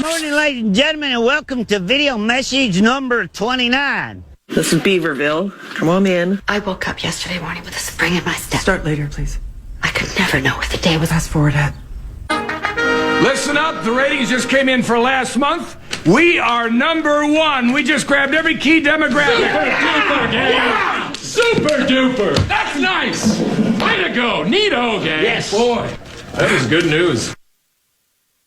Morning, ladies and gentlemen, and welcome to video message number 29. This is Beaverville. Come on in. I woke up yesterday morning with a spring in my step. Start later, please. I could never know what the day was. Fast forward ahead. Listen up, the ratings just came in for last month. We are number one. We just grabbed every key demographic. Super duper, gang. Yeah. Super duper. That's nice. Way to go. Neato, gang. Yes. Boy, that is good news.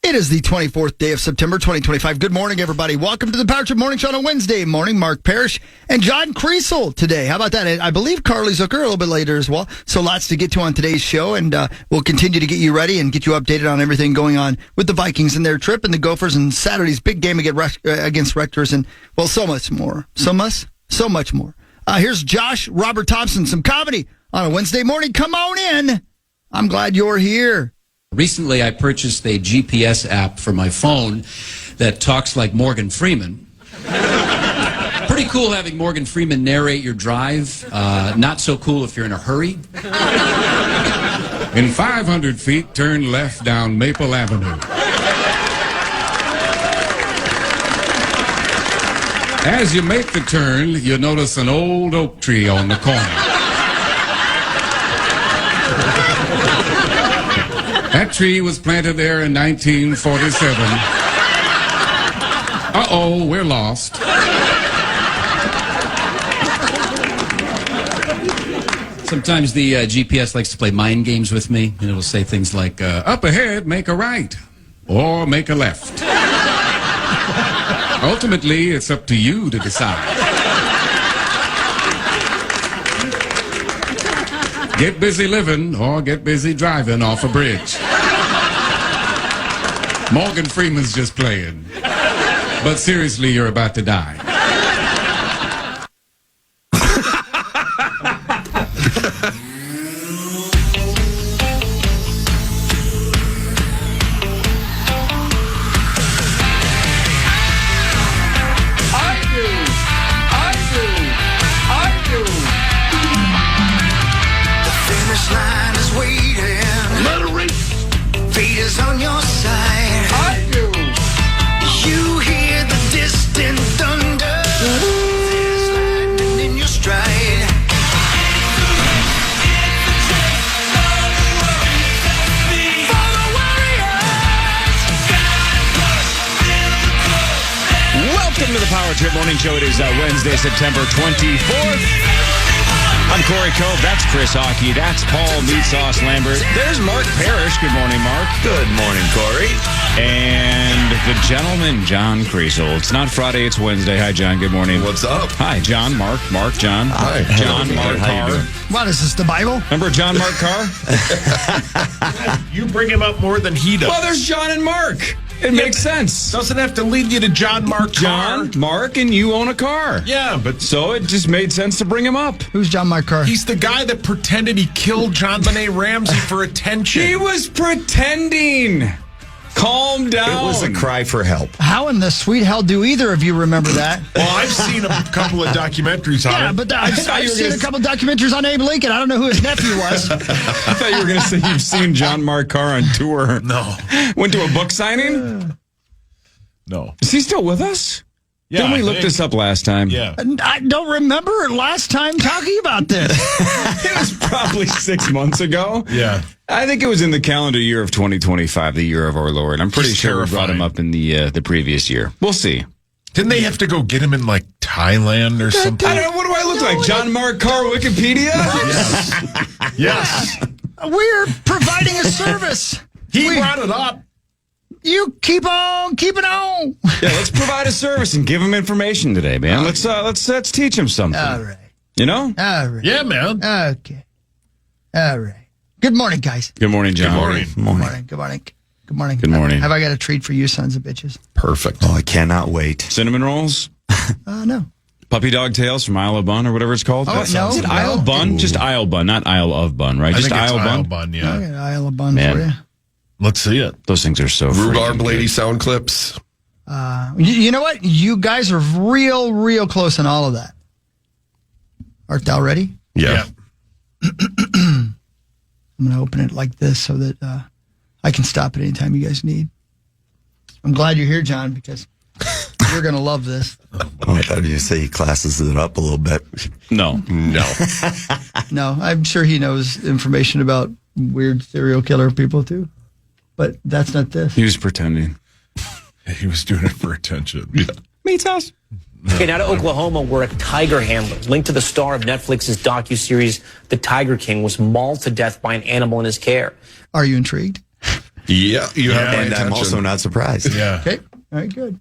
It is the 24th day of September, 2025. Good morning, everybody. Welcome to the Power Trip Morning Show on a Wednesday morning. Mark Parrish and John Kriesel today. How about that? I believe Carly Zucker a little bit later as well. So lots to get to on today's show, and we'll continue to get you ready and get you updated on everything going on with the Vikings and their trip and the Gophers and Saturday's big game against Rutgers and, well, so much more. So much more. Here's Josh Robert Thompson, some comedy on a Wednesday morning. Come on in. I'm glad you're here. Recently, I purchased a GPS app for my phone that talks like Morgan Freeman. Pretty cool having Morgan Freeman narrate your drive. Not so cool if you're in a hurry. In 500 feet, turn left down Maple Avenue. As you make the turn, you notice an old oak tree on the corner. That tree was planted there in 1947. Uh-oh, we're lost. Sometimes the GPS likes to play mind games with me, and it'll say things like, Up ahead, make a right, or make a left. Ultimately, it's up to you to decide. Get busy living or get busy driving off a bridge. Morgan Freeman's just playing. But seriously, you're about to die. Welcome to the Power Trip Morning Show. It is Wednesday, September 24th. I'm Cory Cove. That's Chris Hockey. That's Paul Meat Sauce Lambert. There's Mark Parrish. Good morning, Mark. Good morning, Cory. And the gentleman, John Kriesel. It's not Friday, it's Wednesday. Hi, John. Good morning. What's up? Hi, John, Mark, John. Hi. John, Mark, How you doing? What, is this the Bible? Remember John, Mark, Carr? You bring him up more than he does. Well, there's John and Mark. It makes sense. Doesn't have to lead you to John, Mark, John, Carr. Mark, and you own a car. Yeah, but So it just made sense to bring him up. Who's John Mark Carr? he's the guy that pretended he killed John Benet Ramsey for attention. He was pretending. Calm down. It was a cry for help. How in the sweet hell do either of you remember that? Well, I've seen a couple of documentaries on Yeah, it. but I've seen a couple documentaries on Abe Lincoln. I don't know who his nephew was. I thought you were going to say you've seen John Mark Carr on tour. No. Went to a book signing? No. Is he still with us? Yeah, Didn't we I look think. this up last time? Yeah. I don't remember last time talking about this. It was probably 6 months ago. Yeah. I think it was in the calendar year of 2025, the year of our Lord. I'm pretty Just sure we brought him terrifying. up in the previous year. We'll see. Didn't they have to go get him in, like, Thailand or something? I don't know. What do I look like? John Mark Carr Wikipedia? Yes. We're providing a service. He brought it up. You keep on keeping on. Yeah, let's provide a service and give him information today, man. Let's teach him something. All right. You know? All right. Yeah, man. Okay. All right. Good morning, guys. Good morning, John. Good morning. Good morning. Good morning. Good morning. Good morning. Have I got a treat for you, sons of bitches? Perfect. Oh, I cannot wait. Cinnamon rolls? No. Puppy dog tails from Isle of Bun or whatever it's called? Oh, no. Is it Isle of Bun? Just Isle Bun, not Isle of Bun, right? I Just think it's Isle Bun? Bun, I yeah. got an Isle of Bun Man. for you. Let's see it. Those things are so Rhubarb freaking lady good. sound clips. You know what? You guys are real close on all of that. Art thou ready? Yeah. I'm going to open it like this so that I can stop at any time you guys need. I'm glad you're here, John, because you're going to love this. Oh, I thought you say he classes it up a little bit. No. No, I'm sure he knows information about weird serial killer people, too. But that's not this. He was pretending. He was doing it for attention. Yeah. Meets us. Okay, now to Oklahoma, where a tiger handler linked to the star of Netflix's docuseries The Tiger King was mauled to death by an animal in his care. Are you intrigued? Yeah, you have my and attention. I'm also not surprised. Yeah. Okay. All right, good.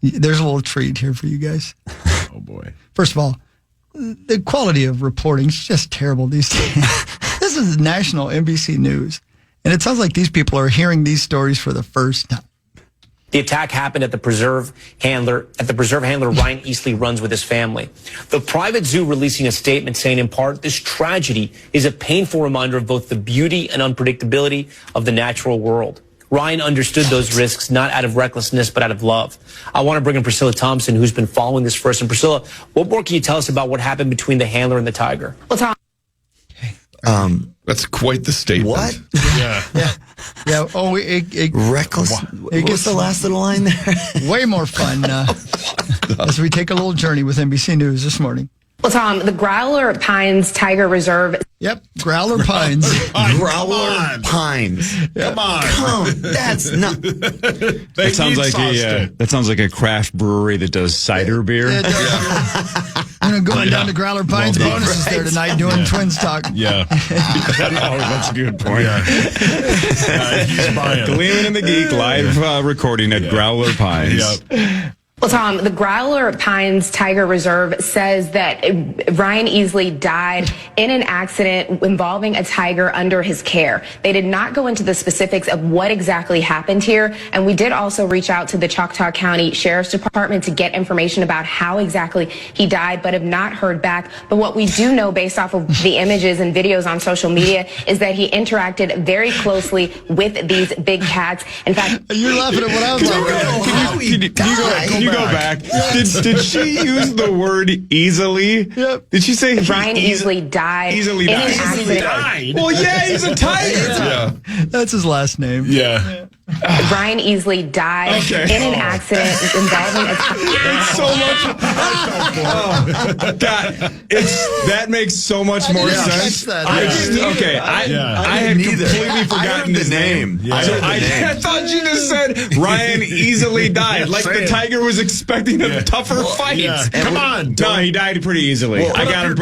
There's a little treat here for you guys. Oh, boy. First of all, the quality of reporting is just terrible these days. This is national NBC News, and it sounds like these people are hearing these stories for the first time. The attack happened at the preserve handler Ryan Easley runs with his family. The private zoo releasing a statement saying, in part, this tragedy is a painful reminder of both the beauty and unpredictability of the natural world. Ryan understood those risks, not out of recklessness, but out of love. I want to bring in Priscilla Thompson, who's been following this first. And Priscilla, what more can you tell us about what happened between the handler and the tiger? Well, Tom. That's quite the statement. What? Yeah. Yeah. Oh, Reckless. It gets the last little line there? way more fun as we take a little journey with NBC News this morning. Well, Tom, the Growler Pines Tiger Reserve. Yep, Growler Pines. Growler Pines. Come on. That's not. That sounds like a craft brewery that does cider beer. Going down to Growler Pines. Bonuses there tonight doing Twins talk. Yeah. That's a good point. He's buying. Gleeman and the Geek live recording at Growler Pines. Yep. Well, Tom, the Growler Pines Tiger Reserve says that Ryan Easley died in an accident involving a tiger under his care. They did not go into the specifics of what exactly happened here, and we did also reach out to the Choctaw County Sheriff's Department to get information about how exactly he died, but have not heard back. But what we do know based off of the images and videos on social media is that he interacted very closely with these big cats. In fact, you're laughing at what I was laughing at. Can you go back? Did she use the word easily? Yep. Did she say Ryan Easley died Easily in died. an accident? Well, yeah, he's a tiger. Yeah. That's his last name. Yeah. Ryan Easley died in an accident involving a tiger. So much. God, that makes so much more sense. I had completely forgotten his name. Yeah. I thought you just said Ryan easily died, like the tiger was expecting a tougher fight. Yeah. Come on. No, he died pretty easily. Well, I got him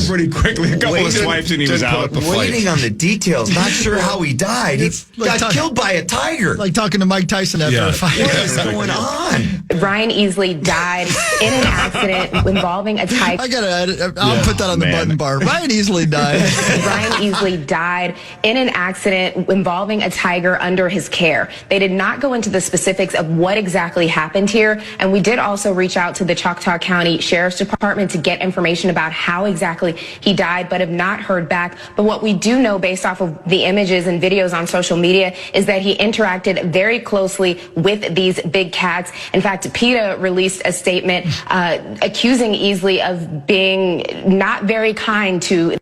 pretty quickly. A couple of swipes and he was out. Waiting on the details. Not sure how he died. He got killed by a tiger. Like talking to Mike Tyson after a fight. What is going on? Ryan Easley died in an accident involving a tiger. I gotta edit. I'll put that on the button bar. Ryan Easley died. Ryan Easley died in an accident involving a tiger under his care. They did not go into the specifics of what exactly happened here, and we did also reach out to the Choctaw County Sheriff's Department to get information about how exactly he died, but have not heard back. But what we do know based off of the images and videos on social media is that he interacted very closely with these big cats. In fact, PETA released a statement accusing Easley of being not very kind to...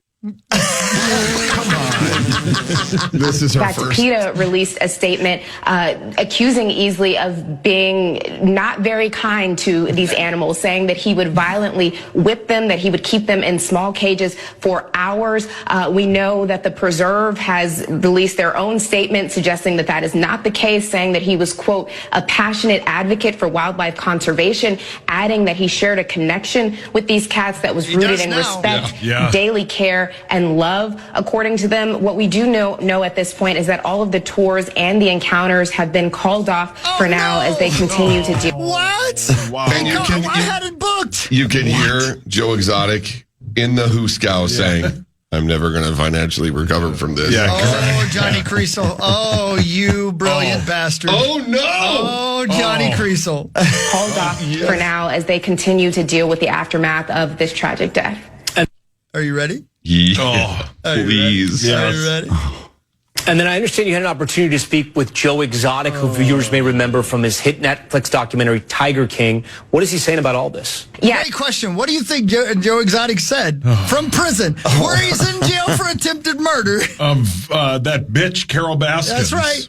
This is her first. PETA released a statement accusing Easley of being not very kind to these animals, saying that he would violently whip them, that he would keep them in small cages for hours. We know that the preserve has released their own statement suggesting that that is not the case, saying that he was, quote, a passionate advocate for wildlife conservation, adding that he shared a connection with these cats that was rooted in respect, daily care, and love. According to them, what we do know at this point is that all of the tours and the encounters have been called off for now as they continue to deal. What? Wow. And I had it booked. You can hear Joe Exotic in the Hooskow saying, I'm never going to financially recover from this. Yeah, oh, Johnny Kriesel. Oh, you brilliant bastard. Oh, no. Oh, Johnny Kriesel. Called off for now as they continue to deal with the aftermath of this tragic death. Are you ready? Yeah. Please. Are you ready? And then I understand you had an opportunity to speak with Joe Exotic, who viewers may remember from his hit Netflix documentary, Tiger King. What is he saying about all this? Yeah. Great question. What do you think Joe Exotic said from prison, where he's in jail for attempted murder? Of that bitch, Carol Baskins. That's right.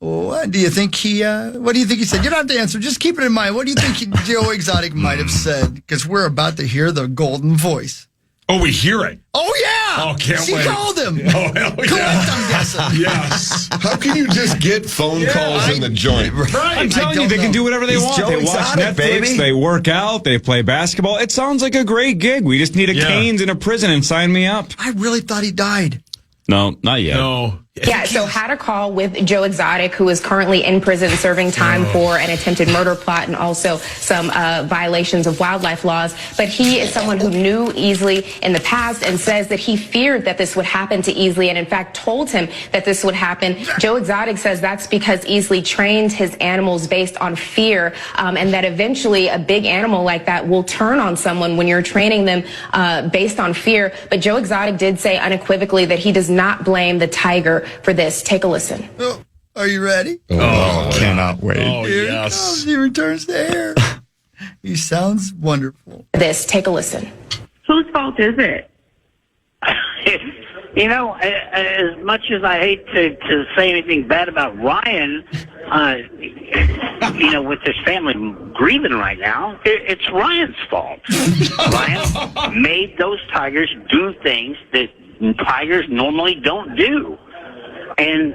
What do you think he said? You don't have to answer. Just keep it in mind. What do you think Joe Exotic might have said? Because we're about to hear the golden voice. Oh, we hear it. Oh, yeah. Oh, can't she wait. called him. Oh, hell yeah. Correct, I'm guessing. Yes. How can you just get phone calls in the joint? Right. I'm telling you, they can do whatever they want. They watch Netflix, baby. they work out, they play basketball. It sounds like a great gig. We just need a Canes in a prison and sign me up. I really thought he died. No, not yet. No. Yeah, so had a call with Joe Exotic, who is currently in prison serving time for an attempted murder plot and also some violations of wildlife laws. But he is someone who knew Easley in the past and says that he feared that this would happen to Easley and in fact told him that this would happen. Joe Exotic says that's because Easley trained his animals based on fear and that eventually a big animal like that will turn on someone when you're training them based on fear. But Joe Exotic did say unequivocally that he does not blame the tiger for this. Take a listen. Oh, are you ready? Oh, cannot wait. Oh, Here he yes. comes. He returns to air. He sounds wonderful. This. Take a listen. Whose fault is it? You know, as much as I hate to say anything bad about Ryan, you know, with his family grieving right now, it's Ryan's fault. Ryan made those tigers do things that tigers normally don't do. And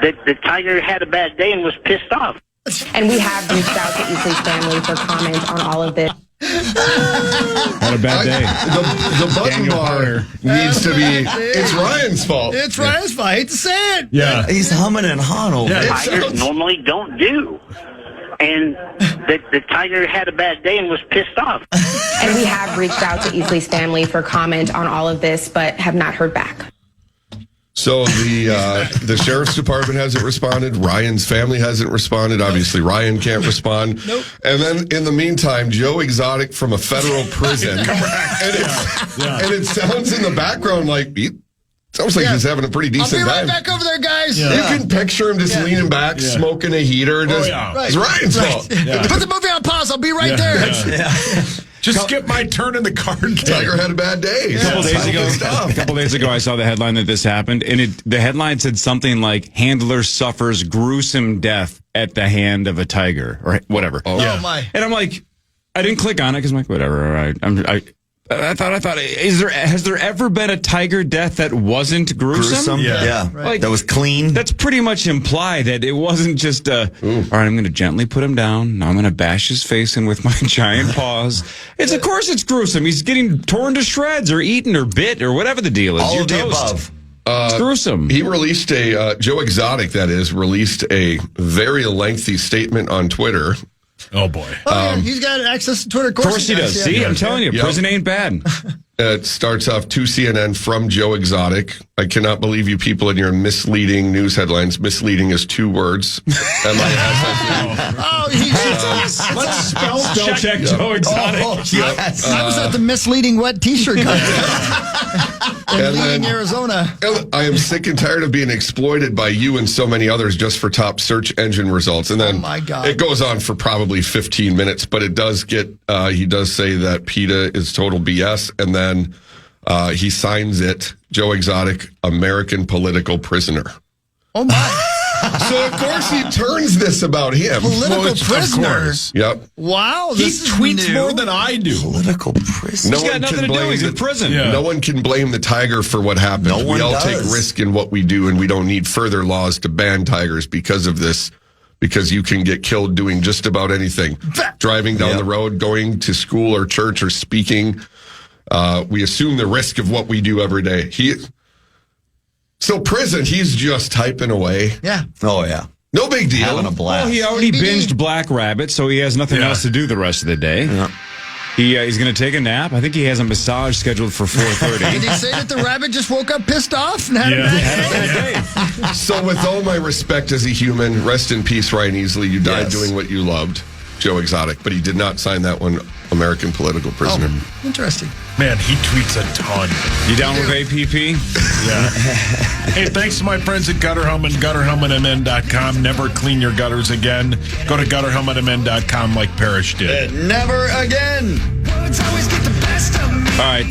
the tiger had a bad day and was pissed off. And we have reached out to Easley's family for comment on all of this. Had a bad day. The button bar needs to be, it's Ryan's fault. It's Ryan's fault. I hate to say it. Yeah. He's humming and hawing over it. Tigers normally don't do. And the tiger had a bad day and was pissed off. And we have reached out to Easley's family for comment on all of this, but have not heard back. So the sheriff's department hasn't responded. Ryan's family hasn't responded. Obviously, Ryan can't respond. Nope. And then in the meantime, Joe Exotic from a federal prison. And it sounds in the background like sounds like he's having a pretty decent I'll be right time. back over there, guys. You can picture him just leaning back, smoking a heater. Just, It's Ryan's fault. Put the movie on pause. I'll be right there. Just skip my turn in the card game. Tiger had a bad day. A couple days ago, I saw the headline that this happened, and the headline said something like, handler suffers gruesome death at the hand of a tiger, or whatever. Oh, my. And I'm like, I didn't click on it because I'm like, whatever. All right. I thought, has there ever been a tiger death that wasn't gruesome? Yeah. Right. Like, that was clean. That's pretty much implied that it wasn't just all right, I'm going to gently put him down. Now I'm going to bash his face in with my giant paws. Of course it's gruesome. He's getting torn to shreds or eaten or bit or whatever the deal is. All You're of the toast. above. It's gruesome. He released Joe Exotic, that is, released a very lengthy statement on Twitter. Oh, boy. He's got access to Twitter. Of course he does. See, I'm telling you, Yep. prison ain't bad. It starts off to CNN from Joe Exotic. I cannot believe you people in your misleading news headlines. Misleading is 2 words. M-I-S-S-E. Oh, let's Spell check Joe Exotic. Yes. I was at the misleading wet T-shirt contest in Leading, Arizona. I am sick and tired of being exploited by you and so many others just for top search engine results. And then my God. It goes on for probably 15 minutes, but it does get, he does say that PETA is total BS. And then he signs it, Joe Exotic, American political prisoner. Oh, my. So, of course, he turns this about him. Political prisoner. Yep. Wow. He This is tweets new. more than I do. Political prison. No He's got one nothing can to do. blame He's in prison. Yeah. No one can blame the tiger for what happened. No one we all does. take risk in what we do, and we don't need further laws to ban tigers because of this. Because you can get killed doing just about anything. Driving down the road, going to school or church or speaking. We assume the risk of what we do every day. So prison, he's just typing away. Yeah. Oh, yeah. No big deal. Having a blast. Well, he already binged Black Rabbit, so he has nothing else to do the rest of the day. Yeah. He's going to take a nap. I think he has a massage scheduled for 4:30. Did he say that the rabbit just woke up pissed off and had a bad day? So with all my respect as a human, rest in peace, Ryan Easley. You died doing what you loved, Joe Exotic. But he did not sign that one, American political prisoner. Oh, interesting. Man, he tweets a ton. You down with APP? Yeah. Hey, thanks to my friends at Gutter Helmet, gutterhelmetmn.com. Never clean your gutters again. Go to gutterhelmetmn.com like Parrish did. Never again. All right,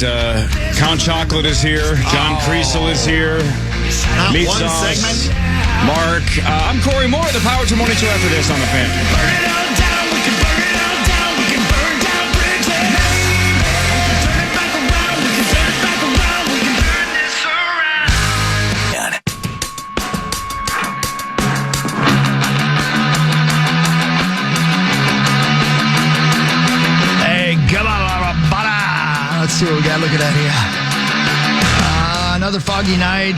Count Chocolate is here. John Kriesel is here. Not Meat one sauce. segment. Mark. I'm Cory Moore, the Power to Morning Show after this on the Fan. Burn it all down, we can burn it all down, we can burn down bridges. We can turn it back around, we can turn it back around, we can turn this around. Hey, come on, bada. Let's see what we got. Look at that here. Another foggy night.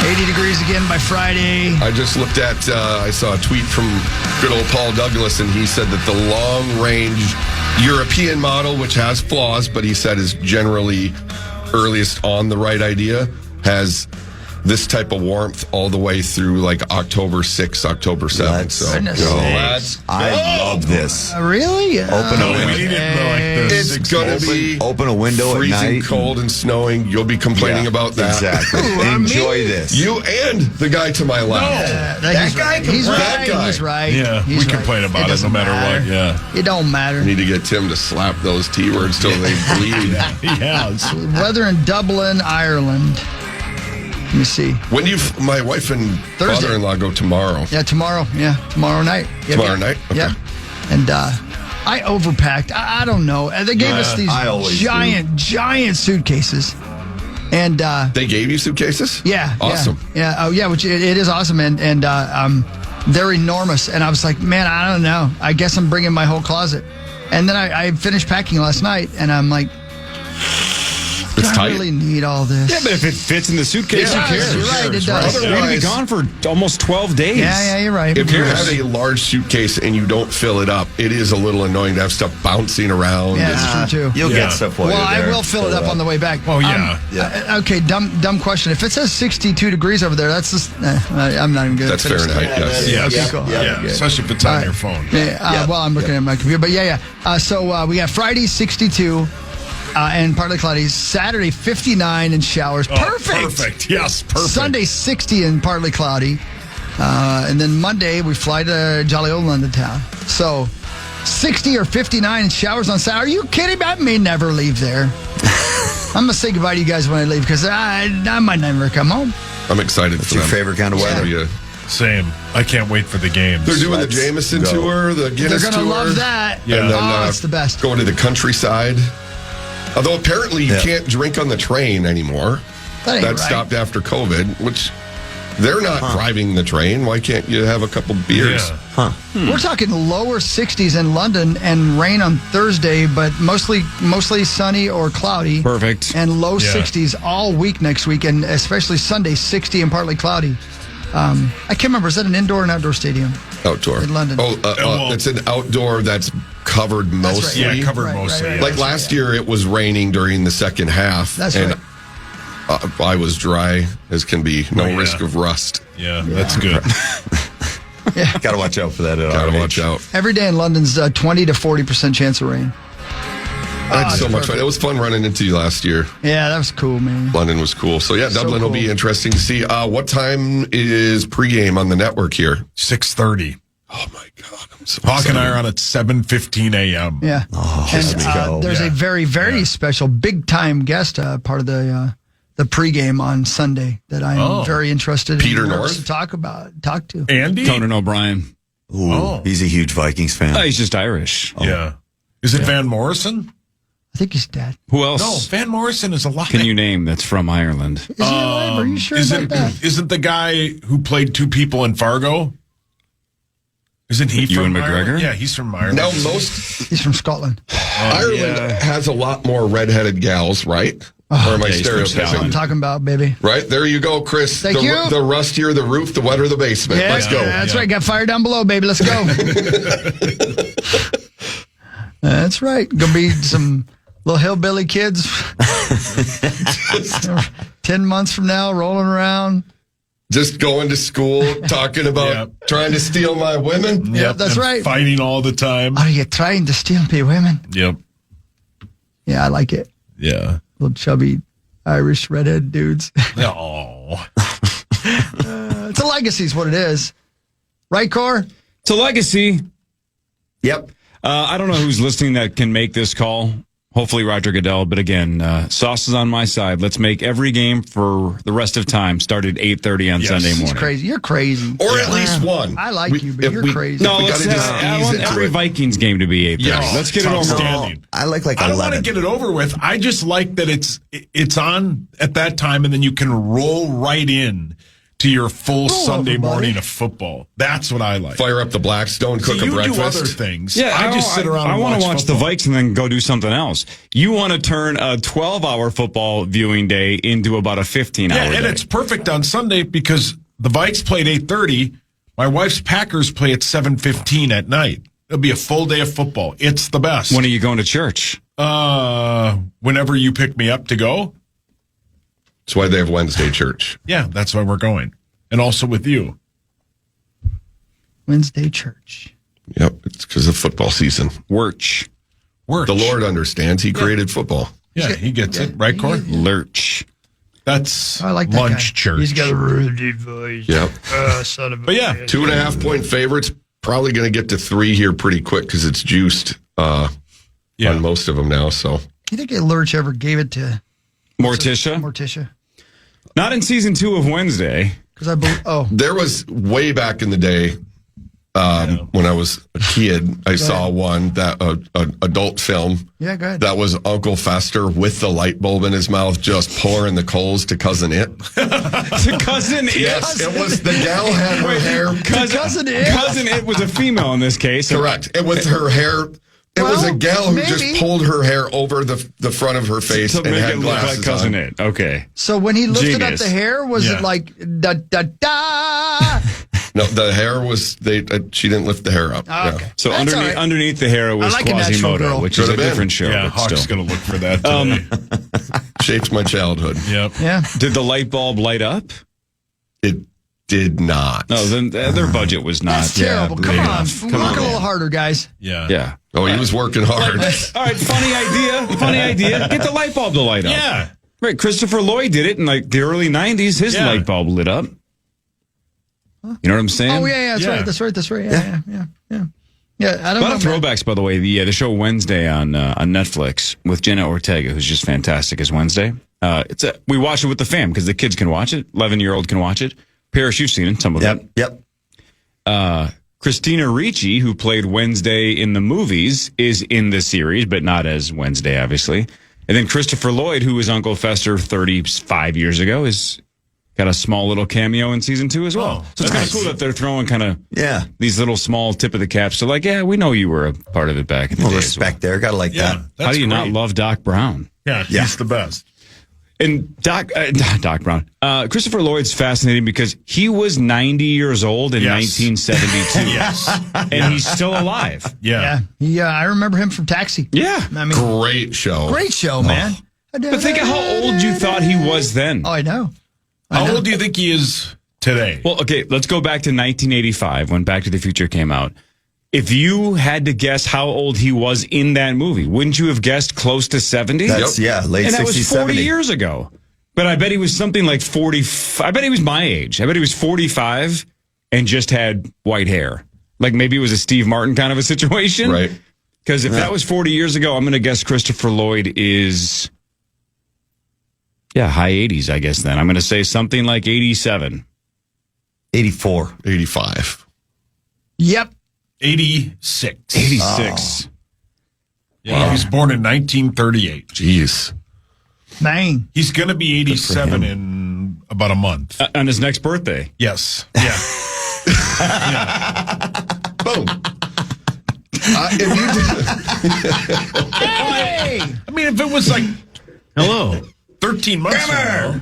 80 degrees again by Friday. I just looked at, I saw a tweet from good old Paul Douglas, and he said that the long-range European model, which has flaws, but he said is generally earliest on the right idea, has this type of warmth all the way through like October 6th, October 7th. I love this. Really? Open a window. It's going to be open a window at freezing night. cold and snowing. You'll be complaining about that. Exactly. Enjoy this. You and the guy to my left. That guy? He's right. That guy. He's right. Yeah, He's we complain right. about it no matter what. Yeah. It don't matter. Need to get Tim to slap those T words till they bleed. Yeah. Weather in Dublin, Ireland. Let me see. When do my wife and Thursday. father-in-law go tomorrow? Yeah, tomorrow. Yeah, tomorrow night. Yep, Tomorrow night? Okay. Yeah. And I overpacked. I don't know. They gave us these giant suitcases. And they gave you suitcases? Yeah. Awesome. Yeah. Oh, yeah. Which it is awesome, and they're enormous. And I was like, man, I don't know. I guess I'm bringing my whole closet. And then I finished packing last night, and I'm like, do I really need all this? Yeah, but if it fits in the suitcase, who cares? You're right, it does. You're going to be gone for almost 12 days. Yeah, you're right. If you have a large suitcase and you don't fill it up, it is a little annoying to have stuff bouncing around. Yeah, that's true, too. You'll get stuff while Well, you're there. I will fill it up on the way back. Oh, yeah. Okay, dumb question. If it says 62 degrees over there, that's just, I'm not even good That's at finish Fahrenheit, that. yes. Yeah, Okay, cool. yeah. Especially if it's on your phone. Yeah, well, I'm looking at my computer, but so we got Friday 62 and partly cloudy. Saturday 59 and showers. Perfect. Yes, perfect. Sunday 60 and partly cloudy. And then Monday we fly to jolly old London town. So 60 or 59 and showers on Saturday. Are you kidding me? I may never leave there. I'm going to say goodbye to you guys when I leave because I might never come home. I'm excited for your them. favorite kind of weather? Yeah. Same. I can't wait for the games. They're doing the Jameson tour, the Guinness They're tour. going to love that. Yeah. And then, it's the best. Going to the countryside. Although apparently you can't drink on the train anymore. That ain't right. stopped after COVID, which they're not driving the train. Why can't you have a couple beers? Yeah. We're talking lower 60s in London and rain on Thursday, but mostly sunny or cloudy. Perfect. And low 60s all week next week, and especially Sunday, 60 and partly cloudy. I can't remember. Is that an indoor or an outdoor stadium? Outdoor. In London. It's an outdoor that's covered mostly. Right. Yeah, covered mostly. Right. Like last year, it was raining during the second half. That's and right. I was dry as can be. No risk of rust. Yeah, that's good. Got to watch out for that. Got to watch out. Every day in London's 20 to 40% chance of rain. I had so much fun. It was fun running into you last year. Yeah, that was cool, man. London was cool. So, yeah, Dublin will be cool. interesting to see. What time is pregame on the network here? 6:30. Oh, my God. I'm so Hawk and I excited. are on at 7:15 a.m. Yeah. And there's a very, very special big-time guest part of the pregame on Sunday that I am very interested Peter in North? to talk to. Andy? Conan O'Brien. Ooh, he's a huge Vikings fan. He's just Irish. Yeah. Is it Van Morrison? I think he's dead. Who else No, Van Morrison is alive. can you name that's from Ireland? Is he alive? Are you sure about that? Isn't the guy who played two people in Fargo? Isn't he Ewan from McGregor? Ireland? Yeah, he's from Ireland. Now, He's from Scotland. Ireland has a lot more redheaded gals, right? Or am I he's from That's what I'm stereotyping? talking about, baby. Right? There you go, Chris. Thank you. The rustier the roof, the wetter the basement. Yeah, Let's go. That's right. Got fire down below, baby. Let's go. That's right. Gonna be some little hillbilly kids 10 months from now rolling around. Just going to school, talking about trying to steal my women. Yep, that's and right. Fighting all the time. Are you trying to steal me women? Yep. Yeah, I like it. Yeah. Little chubby Irish redhead dudes. Oh. It's a legacy is what it is. Right, Cor? It's a legacy. Yep. I don't know who's listening that can make this call. Hopefully Roger Goodell. But again, sauce is on my side. Let's make every game for the rest of time start at 8:30 on Sunday morning. He's crazy. You're crazy. Or at least one. I like you, but you're crazy. No, I want every Vikings game to be 8:30. Yes. Let's get it over. I like I don't 11. want to get it over with. I just like that it's on at that time, and then you can roll right in to your full Sunday morning of football. That's what I like. Fire up the Blackstone, cook a breakfast. You do other things. Yeah, I just sit around. I want to watch the Vikes and then go do something else. You want to turn a 12-hour football viewing day into about a 15-hour and day. it's perfect on Sunday because the Vikes play at 8:30. My wife's Packers play at 7:15 at night. It'll be a full day of football. It's the best. When are you going to church? Whenever you pick me up to go. That's why they have Wednesday church. Yeah, that's why we're going. And also with you. Wednesday church. Yep, it's because of football season. Lurch. The Lord understands. He created football. Yeah, he gets it. Right, Cory? Lurch. That's I like that lunch guy. church. He's got a really deep voice. Yep. Son of a But yeah, bitch. 2.5-point favorites. Probably going to get to 3 here pretty quick because it's juiced on most of them now. So You think Lurch ever gave it to Morticia? Morticia? Not in season 2 of Wednesday. Because I believe. Oh, there was way back in the day when I was a kid. I saw one that an adult film. yeah, go ahead. That was Uncle Fester with the light bulb in his mouth, just pouring the coals to Cousin It. To Cousin It? Yes, it was the gal had her hair. Cousin It? Cousin It was a female in this case. Correct. And with her hair, it was a gal who just pulled her hair over the front of her face to and make had it look glasses like Cousin on. It. Okay. So when he lifted Genius. up the hair, was it like da da da? No, the hair was she didn't lift the hair up. Oh, okay. So That's all right. underneath the hair was I like a natural Quasimodo, girl. which is a Could've been. different show. Yeah, but Hawk's still. going to look for that today. Shaped my childhood. Yep. Yeah. Did the light bulb light up? It did not. No, then their budget was not. That's terrible. Come on. Work a little harder, guys. Yeah. Yeah. Oh, he was working hard. All right, funny idea. Funny idea. Get the light bulb to light up. Yeah. Right, Christopher Lloyd did it in like the early 90s. His light bulb lit up. You know what I'm saying? Oh, yeah, that's right. Yeah. I don't A lot know. of throwbacks, by the way. The show Wednesday on Netflix with Jenna Ortega, who's just fantastic as Wednesday. We watch it with the fam because the kids can watch it. 11-year-old can watch it. Parrish, you've seen it, some of it. Yep. Christina Ricci, who played Wednesday in the movies, is in the series, but not as Wednesday, obviously. And then Christopher Lloyd, who was Uncle Fester 35 years ago, is got a small little cameo in season 2 as well. So it's kind of cool that they're throwing kind of these little small tip of the caps. So like, yeah, we know you were a part of it back in the day. Respect there. Got to like that. How do you not love Doc Brown? Yeah, he's the best. And Doc Brown, Christopher Lloyd's fascinating because he was 90 years old in 1972. Yes. And he's still alive. Yeah. I remember him from Taxi. Yeah. I mean, Great show. great show, man. But think of how old you thought he was then. Oh, I know. How old do you think he is today? Well, okay, let's go back to 1985 when Back to the Future came out. If you had to guess how old he was in that movie, wouldn't you have guessed close to 70? That's, late and 60s, that was 40 70. years ago. But I bet he was something like 40. I bet he was my age. I bet he was 45 and just had white hair. Like maybe it was a Steve Martin kind of a situation. Right. Because if that was 40 years ago, I'm going to guess Christopher Lloyd is, high 80s, I guess then. I'm going to say something like 87. 84. 85. Yep. 86. 86. Yeah, he was born in 1938. Jeez. Dang. He's going to be 87 in about a month. On his next birthday. Yes. Yeah. Boom. Hey! I mean, if it was like, 13 months from now,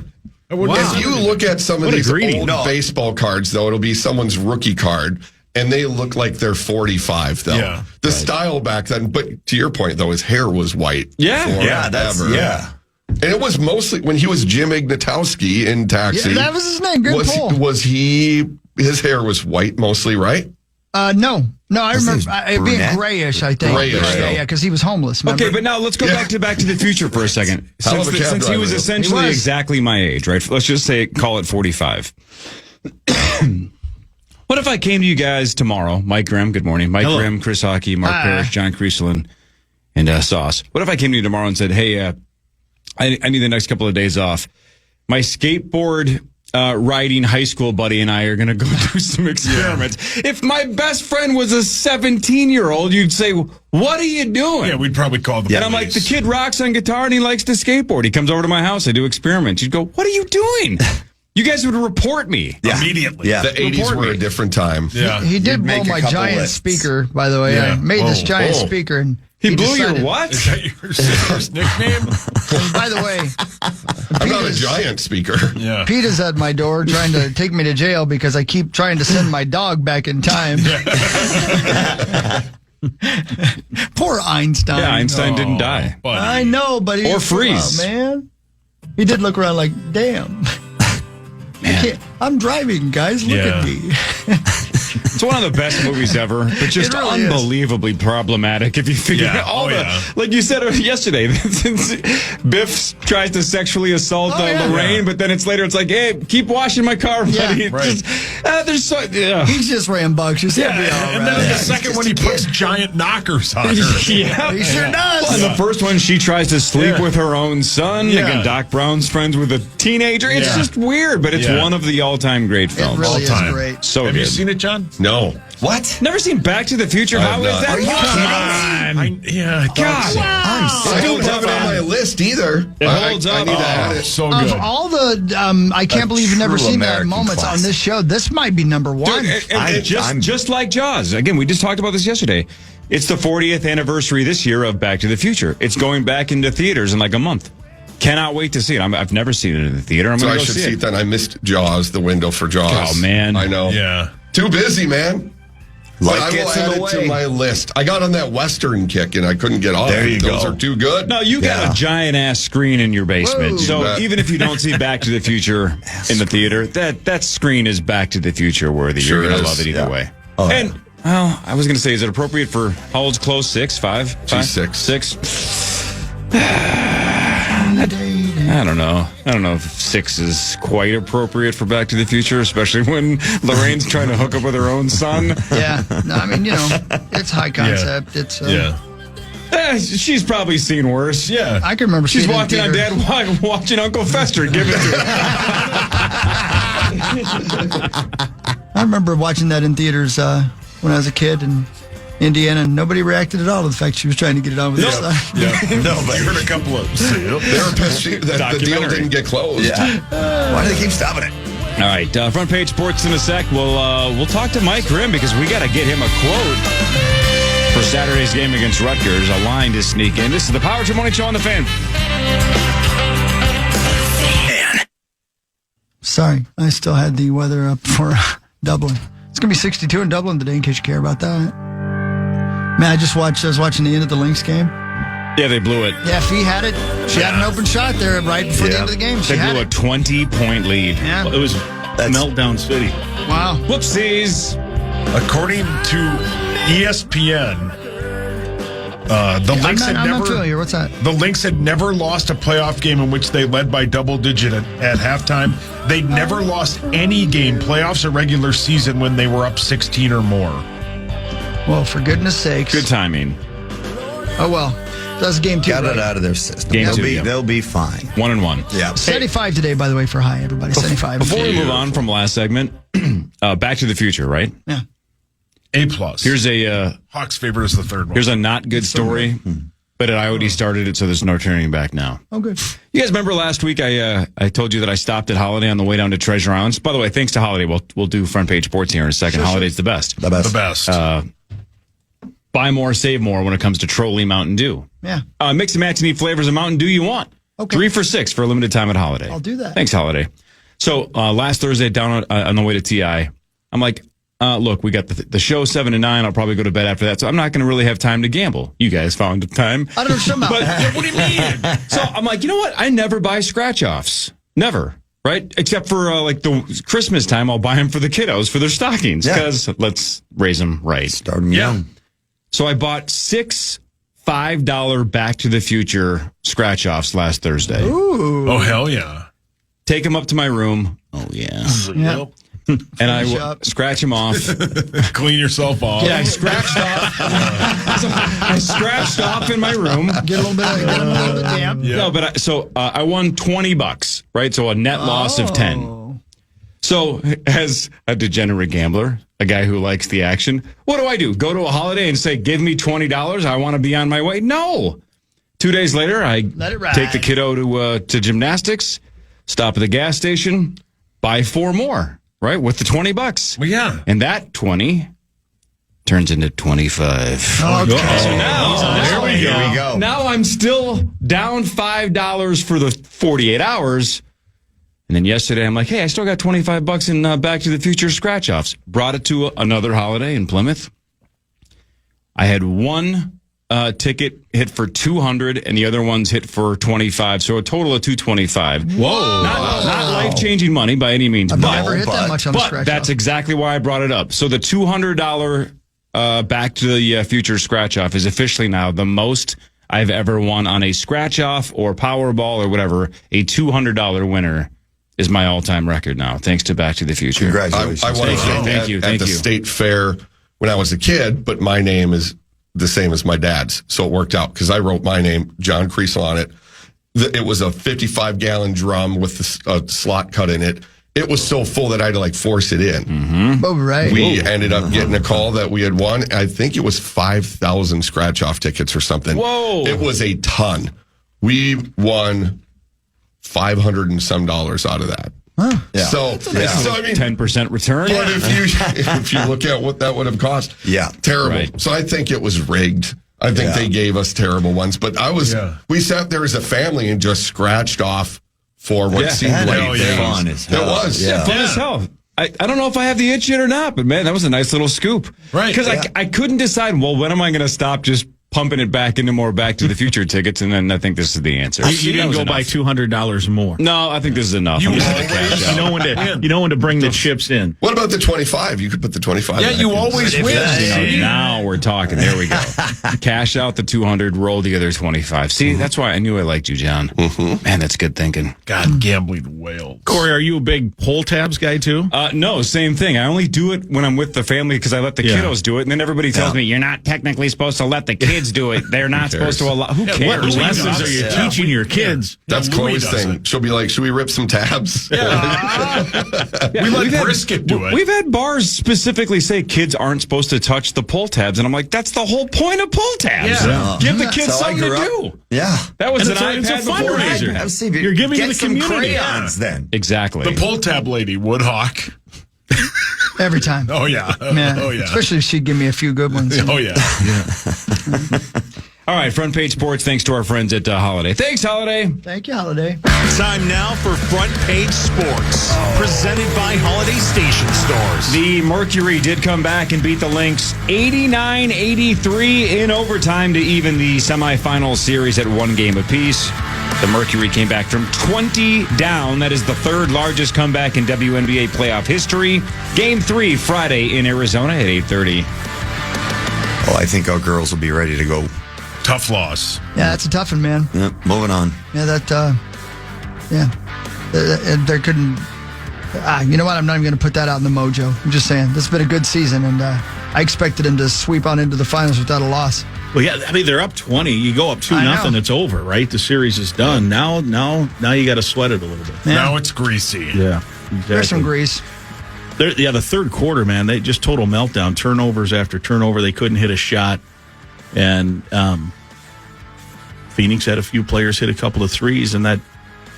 I wouldn't If you look at some of these old No. baseball cards, though, it'll be someone's rookie card, and they look like they're 45, though. Yeah. The style back then, but to your point, though, his hair was white. Forever. And it was mostly when he was Jim Ignatowski in Taxi. Yeah, that was his name. Good pull. His hair was white mostly, right? No, I remember it being brunette? grayish. I think. Grayish, though. Yeah, because he was homeless. Remember? Okay, but now let's go back to the Future for a second. Hell of a cab Since he was driver, though. essentially He was. exactly my age, right? Let's just call it 45. What if I came to you guys tomorrow, Mike Grimm, good morning, Mike Grimm, Chris Hockey, Mark Parrish, John Kriesel, and sauce. What if I came to you tomorrow and said, hey, I need the next couple of days off. My skateboard riding high school buddy and I are going to go do some experiments. If my best friend was a 17-year-old, you'd say, what are you doing? Yeah, we'd probably call the police. And I'm like, the kid rocks on guitar and he likes to skateboard. He comes over to my house. I do experiments. You'd go, what are you doing? You guys would report me. Immediately. The 80s were a different time. Yeah. He did blow my giant speaker, by the way. I made this giant speaker. And he blew decided, your what? Is that your sister's nickname? And by the way, I'm not a giant speaker. Yeah. Pete is at my door trying to take me to jail because I keep trying to send my dog back in time. Poor Einstein. Yeah, Einstein didn't die. Buddy. I know, but he Or freeze. man. He did look around like, damn. I'm driving, guys. Look at me. It's one of the best movies ever, but just really unbelievably problematic if you figure out all like you said yesterday, Biff tries to sexually assault Lorraine, but then it's like, hey, keep washing my car, buddy. Yeah, right. He's just rambunctious. Yeah, and then the second one, he puts giant knockers on her. Yeah, he sure does. Well, and the first one, she tries to sleep with her own son. Yeah. Again, Doc Brown's friends with a teenager. It's just weird, but it's one of the all-time great films. It really is All-time. great. So Have good. you seen it, John? No. What? Never seen Back to the Future? How is that? Are you God. I don't have it on my list either. It holds I up. need to add it. So good. Of all the, I can't believe you've never true seen that American moments on classic. this show. This might be number one. Dude, and just like Jaws. Again, we just talked about this yesterday. It's the 40th anniversary this year of Back to the Future. It's going back into theaters in like a month. Cannot wait to see it. I've never seen it in the theater. I'm So going I to go should see see it then. I missed Jaws, the window for Jaws. Oh, man. I know. Yeah. Too busy, man. But I will gets in add the it way. to my list. I got on that Western kick and I couldn't get off. There you Those go. are too good. No, you got a giant ass screen in your basement. Whoa. So You bet. even if you don't see Back to the Future in the theater, that screen is Back to the Future worthy. Sure You're going to is. love it either Yeah. way. Oh, yeah. And well, I was going to say, is it appropriate for how old's close? 6, 5? She's 6. 6. I don't know. I don't know if 6 is quite appropriate for Back to the Future, especially when Lorraine's trying to hook up with her own son. Yeah. No, I mean, it's high concept. It's She's probably seen worse. Yeah. I can remember She's seeing it in walking on theaters. Dad watching Uncle Fester give it to her. I remember watching that in theaters when I was a kid in Indiana, and nobody reacted at all to the fact she was trying to get it on with her son. Yeah. No, but you heard a couple of They were pissed that the deal didn't get closed. Yeah. Why do they keep stopping it? All right, front page sports in a sec. We'll talk to Mike Grimm because we got to get him a quote for Saturday's game against Rutgers. A line to sneak in. This is the Power Trip Morning Show on the Fan. Sorry, I still had the weather up for Dublin. It's going to be 62 in Dublin today, in case you care about that. Man, I was watching the end of the Lynx game. Yeah, they blew it. Yeah, Fee had it. She had an open shot there right before the end of the game. She They had blew a it. 20-point lead. Yeah. It was Meltdown City. Wow. Whoopsies. According to ESPN, the Lynx I'm not familiar. What's that? The Lynx had never lost a playoff game in which they led by double digit at halftime. They'd never lost any game, playoffs or regular season, when they were up 16 or more. Well, for goodness sakes. Good timing. Oh, well. That's game 2. Got right? it out of their system. Game they'll 2, be, yeah. They'll be fine. 1-1. Yeah. 75 today, by the way, for high, everybody. 75. Before we move on from last segment, Back to the Future, right? Yeah. A+. Here's a Hawks' favorite is the third one. here's a not good story, but I already started it, so there's no turning back now. Oh, good. You guys remember last week I told you that I stopped at Holiday on the way down to Treasure Island. By the way, thanks to Holiday, we'll do front page sports here in a second. Holiday's the best. The best. The best. Buy more, save more when it comes to Trolley Mountain Dew. Yeah. Mix and match and eat flavors of Mountain Dew you want. Okay. 3 for $6 for a limited time at Holiday. I'll do that. Thanks, Holiday. So last Thursday down on the way to TI, I'm like, look, we got the show 7 to 9. I'll probably go to bed after that, so I'm not going to really have time to gamble. You guys found the time. I don't know what you're talking about. What do you mean? So I'm like, you know what? I never buy scratch-offs. Never. Right? Except for like the Christmas time, I'll buy them for the kiddos for their stockings because let's raise them right. Start them young. So I bought 6 $5 Back to the Future scratch-offs last Thursday. Ooh. Oh, hell yeah. Take them up to my room. Oh, yeah. Yeah. and I scratch them off. Clean yourself off. Yeah, I scratched off. So I scratched off in my room. Get a little bit damp. Yeah. No, but I won $20, right? So a net loss of 10. So as a degenerate gambler, a guy who likes the action, what do? Go to a holiday and say, give me $20. I want to be on my way. No. 2 days later, I take the kiddo to gymnastics, stop at the gas station, buy 4 more, right? With the $20. Well, yeah. And that 20 turns into 25. Oh, okay. So now, Here we go. Now I'm still down $5 for the 48 hours. And then yesterday, I'm like, hey, I still got $25 in Back to the Future scratch-offs. Brought it to another holiday in Plymouth. I had one ticket hit for $200, and the other ones hit for $25. So a total of $225. Whoa! Not life-changing money by any means. I've never hit that much on a scratch. But that's exactly why I brought it up. So the $200 Back to the Future scratch-off is officially now the most I've ever won on a scratch-off or Powerball or whatever. A $200 winner is my all-time record now, thanks to Back to the Future. Congratulations. I won Thank you. at the state fair when I was a kid, but my name is the same as my dad's. So it worked out because I wrote my name, John Kriesel, on it. It was a 55-gallon drum with a slot cut in it. It was so full that I had to force it in. Mm-hmm. Oh, right. We ended up getting a call that we had won. I think it was 5,000 scratch-off tickets or something. Whoa. It was a ton. We won $500 and some out of that. Huh. Yeah. So I mean, 10% return. But if you look at what that would have cost, terrible. Right. So I think it was rigged. I think they gave us terrible ones. But we sat there as a family and just scratched off for what seemed like fun as hell. It was fun as hell. I don't know if I have the itch yet or not, but man, that was a nice little scoop. Right. Because I couldn't decide, well, when am I going to stop just pumping it back into more Back to the Future tickets, and then I think this is the answer. You didn't go buy $200 more. No, I think this is enough. You know when to bring the chips in. What about the 25? You could put the 25. Yeah, you always win. Now we're talking. There we go. Cash out the 200, roll the other 25. See, that's why I knew I liked you, John. Man, that's good thinking. God, gambling whales. Corey, are you a big pull tabs guy too? No, same thing. I only do it when I'm with the family because I let the kiddos do it, and then everybody tells me you're not technically supposed to let the kids do it. They're not supposed to allow. Who cares? What lessons are you teaching your kids? That's Chloe's thing. She'll be like, should we rip some tabs? We let Brisket do it. We've had bars specifically say kids aren't supposed to touch the pull tabs, and I'm like, that's the whole point of pull tabs. Yeah. Give the kids something to do. Yeah. That was an it's a iPad fundraiser. You're giving Get the some community crayons then. Exactly. The pull tab lady, Woodhawk. Every time. Oh, yeah. Man, Oh, yeah. especially if she'd give me a few good ones. Oh, yeah. All right, Front Page Sports, thanks to our friends at Holiday. Thanks, Holiday. Thank you, Holiday. Time now for Front Page Sports, presented by Holiday Station Stores. The Mercury did come back and beat the Lynx 89-83 in overtime to even the semifinal series at 1 game apiece. The Mercury came back from 20 down. That is the third largest comeback in WNBA playoff history. Game 3 Friday in Arizona at 8:30. Oh, I think our girls will be ready to go. Tough loss. Yeah, that's a tough one, man. Yep, moving on. Yeah, there couldn't. You know what? I'm not even going to put that out in the mojo. I'm just saying this has been a good season, and I expected them to sweep on into the finals without a loss. Well, yeah, I mean they're up 20. You go up 2-0, it's over, right? The series is done. Now you got to sweat it a little bit. Yeah. Now it's greasy. Yeah, exactly. There's some grease. The third quarter, man, they just total meltdown. Turnovers after turnover. They couldn't hit a shot. And Phoenix had a few players hit a couple of threes, and that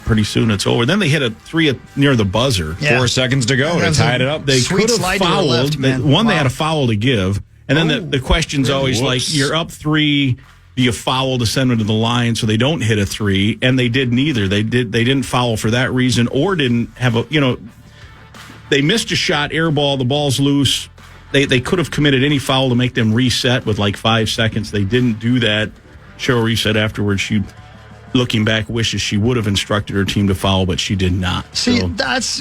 pretty soon it's over. Then they hit a three near the buzzer. Yeah. 4 seconds to go. They tied it up. They could have fouled. They had a foul to give. And then the question's always like, you're up 3, do you foul to send them to the line so they don't hit a 3? And they did neither. They didn't foul for that reason or didn't have they missed a shot, air ball, the ball's loose. They could have committed any foul to make them reset with 5 seconds. They didn't do that. Cheryl said afterwards she, looking back, wishes she would have instructed her team to foul, but she did not. See, you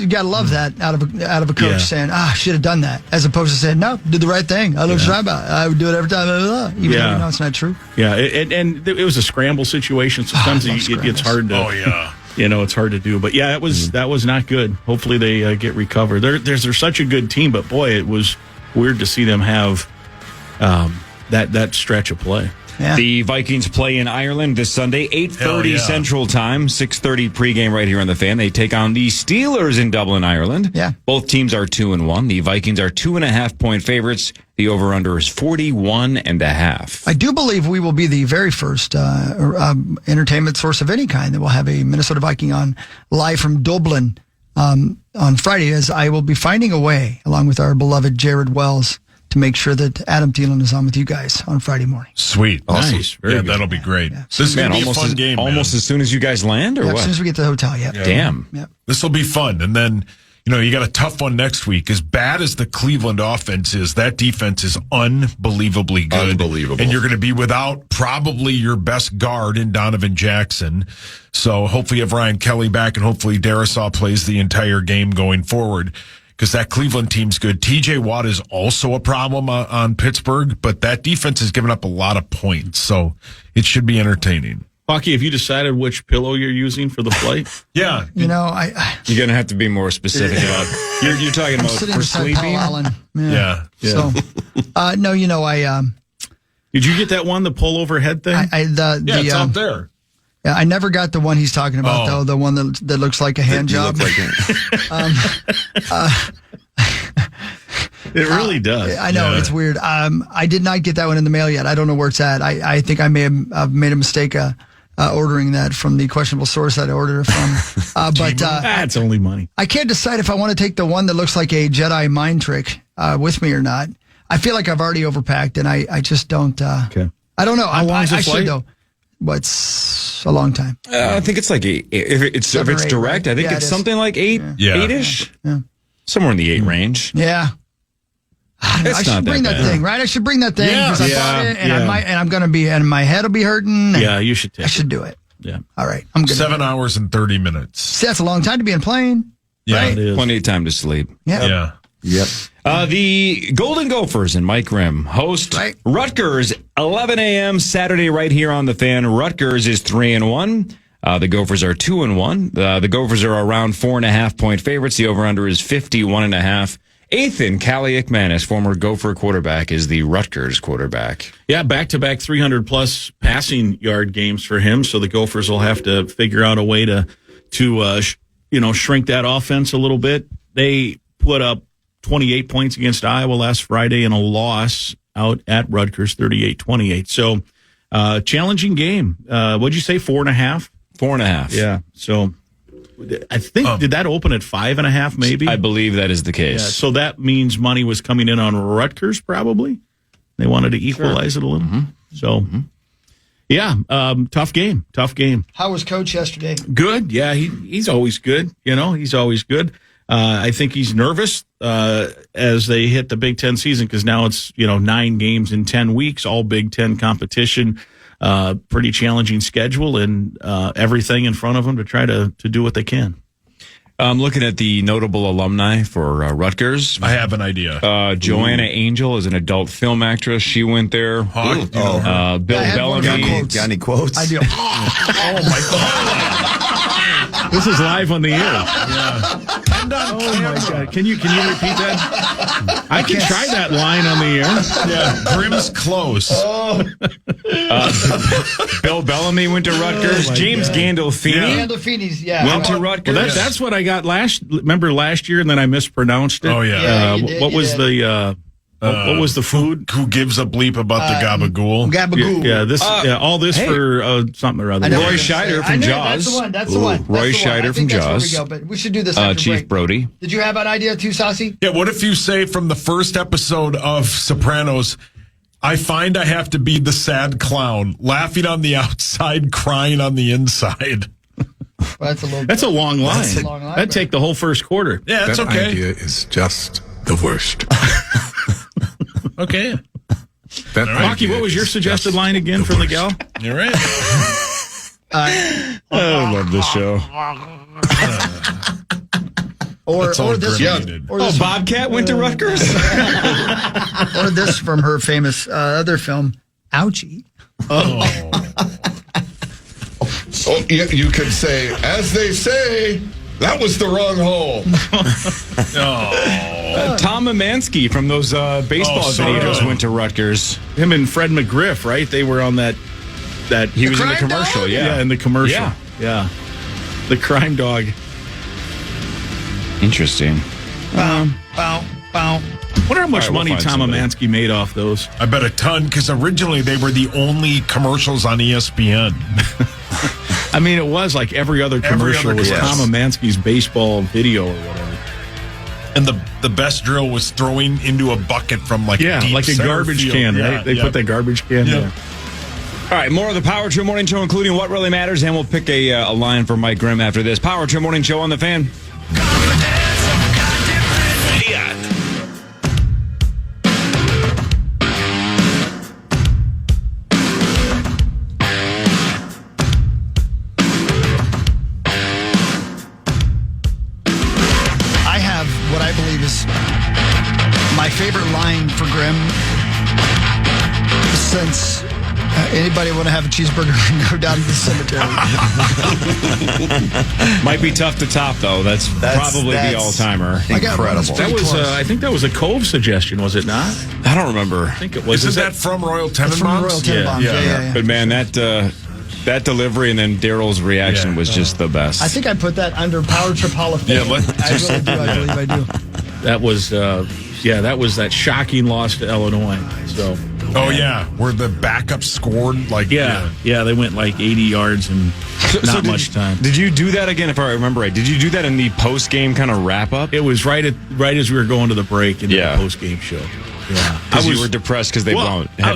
gotta love that out of a coach saying, I should have done that, as opposed to saying, no, did the right thing. I know what you're talking about. I would do it every time. Even though you know it's not true. Yeah, and it was a scramble situation. Sometimes it gets hard to. Oh yeah. it's hard to do. But yeah, that was not good. Hopefully they get recovered. They're such a good team, but boy, it was weird to see them have that stretch of play. Yeah. The Vikings play in Ireland this Sunday, 8:30 Central Time, 6:30 pregame right here on the Fan. They take on the Steelers in Dublin, Ireland. Yeah. Both teams are 2-1. The Vikings are 2.5-point favorites. The over-under is 41.5. I do believe we will be the very first entertainment source of any kind that will have a Minnesota Viking on live from Dublin on Friday, as I will be finding a way, along with our beloved Jared Wells, to make sure that Adam Thielen is on with you guys on Friday morning. Sweet. Awesome. Nice. Very good. That'll be great. Yeah. This is going to be a fun game, almost as soon as you guys land, or what? As soon as we get to the hotel, yeah. Damn. Yeah. This will be fun. And then, you got a tough one next week. As bad as the Cleveland offense is, that defense is unbelievably good. Unbelievable. And you're going to be without probably your best guard in Donovan Jackson. So hopefully you have Ryan Kelly back, and hopefully Darisaw plays the entire game going forward, because that Cleveland team's good. TJ Watt is also a problem on Pittsburgh, but that defense has given up a lot of points, so it should be entertaining. Hockey, have you decided which pillow you're using for the flight? Yeah. You're going to have to be more specific about you're talking about for sleeping? Yeah. So, no, Did you get that one, the pull-over head thing? It's out there. Yeah, I never got the one he's talking about, though. The one that looks like a hand job. It really does. I know, it's weird. I did not get that one in the mail yet. I don't know where it's at. I think I may have made a mistake ordering that from the questionable source that I ordered it from. But that's only money. I can't decide if I want to take the one that looks like a Jedi mind trick with me or not. I feel like I've already overpacked, and I just don't. Okay. I don't know. How long is the I flight? should, though. What's a long time? I think it's like if it's direct, right? I think it's something like 8-ish. Yeah. Somewhere in the 8 range. Yeah. I should bring that thing, right? I should bring that thing because I bought it, and I'm going to be, and my head will be hurting. Yeah, you should take I should do it. Yeah. All right. I'm good. 7 hours and 30 minutes. See, that's a long time to be in plane. Yeah, right? it is. Plenty of time to sleep. Yeah. Yep. The Golden Gophers and Mike Grimm host Rutgers, 11 a.m. Saturday right here on the Fan. Rutgers is 3-1. The Gophers are 2-1. The Gophers are around 4.5-point favorites. The over-under is 51.5. Ethan Kaliakmanis, former Gopher quarterback, is the Rutgers quarterback. Yeah, back-to-back 300-plus passing yard games for him, so the Gophers will have to figure out a way to shrink that offense a little bit. They put up 28 points against Iowa last Friday in a loss out at Rutgers, 38-28. So, challenging game. What'd you say, 4.5? 4.5. Yeah, so I think, did that open at 5.5 maybe? I believe that is the case. Yeah, so that means money was coming in on Rutgers probably. They wanted to equalize it a little. Mm-hmm. So, tough game. How was Coach yesterday? Good. Yeah, he's always good. He's always good. I think he's nervous as they hit the Big Ten season because now it's 9 games in 10 weeks, all Big Ten competition. Pretty challenging schedule and everything in front of them to try to do what they can. I'm looking at the notable alumni for Rutgers. I have an idea. Joanna Angel is an adult film actress. She went there. Bill Bellamy. Got any quotes? I do. Oh, my God. This is live on the air. Yeah. Oh, my God. Can you repeat that? I can try that line on the air. Yeah, Grimm's close. Bill Bellamy went to Rutgers. James Gandolfini Gandolfini's, went to Rutgers. Well, that's what I got last year, and then I mispronounced it. Oh, yeah. What was the food? Who gives a bleep about the gabagool? Gabagool. Yeah, all this for something or other. Roy Scheider from Jaws. That's the one. Roy Scheider from Jaws. That's where we go, but we should do this after Chief break. Brody. Did you have an idea too, Saucy? Yeah, what if you say from the first episode of Sopranos, I find I have to be the sad clown, laughing on the outside, crying on the inside. Well, that's a long line. That'd take the whole first quarter. Yeah, that's okay. That idea is just the worst. Okay. Rocky, what was your suggested line again from the gal? You're right. I love this show. Or this Bobcat went to Rutgers? Or this from her famous other film, Ouchie. Oh. Oh, you could say, as they say, that was the wrong hole. Tom Amansky from those baseball videos went to Rutgers. Him and Fred McGriff, right? They were on that he was in the commercial, dog? Yeah, in the commercial. Yeah. The crime dog. Interesting. Bow. Wonder how much money we'll Tom Amansky made off those. I bet a ton, because originally they were the only commercials on ESPN. I mean, it was like every other commercial was Tom Amansky's baseball video or whatever. And the best drill was throwing into a bucket from deep like a garbage field. can, right? They put that garbage can there. All right, more of the Power Trip Morning Show, including What Really Matters, and we'll pick a line for Mike Grimm after this. Power Trip Morning Show on the Fan. I have what I believe is my favorite line for Grimm since anybody want to have a cheeseburger and go down to the cemetery. Might be tough to top, though. That's probably the all-timer. Incredible. That was, I think that was a Cove suggestion, was it not? I don't remember. I think it was. Isn't that from Royal Tenenbaums? It's from Royal Tenenbaums, yeah. But man, that delivery and then Daryl's reaction was just the best. I think I put that under Power Trip Hall of Fame. I really do. I believe I do. That was, that was that shocking loss to Illinois. So. Where the backup scored they went like 80 yards and not much time. Did you do that again? If I remember right, did you do that in the post game kind of wrap up? It was right as we were going to the break in the post game show. Yeah, because you were depressed because they blown. I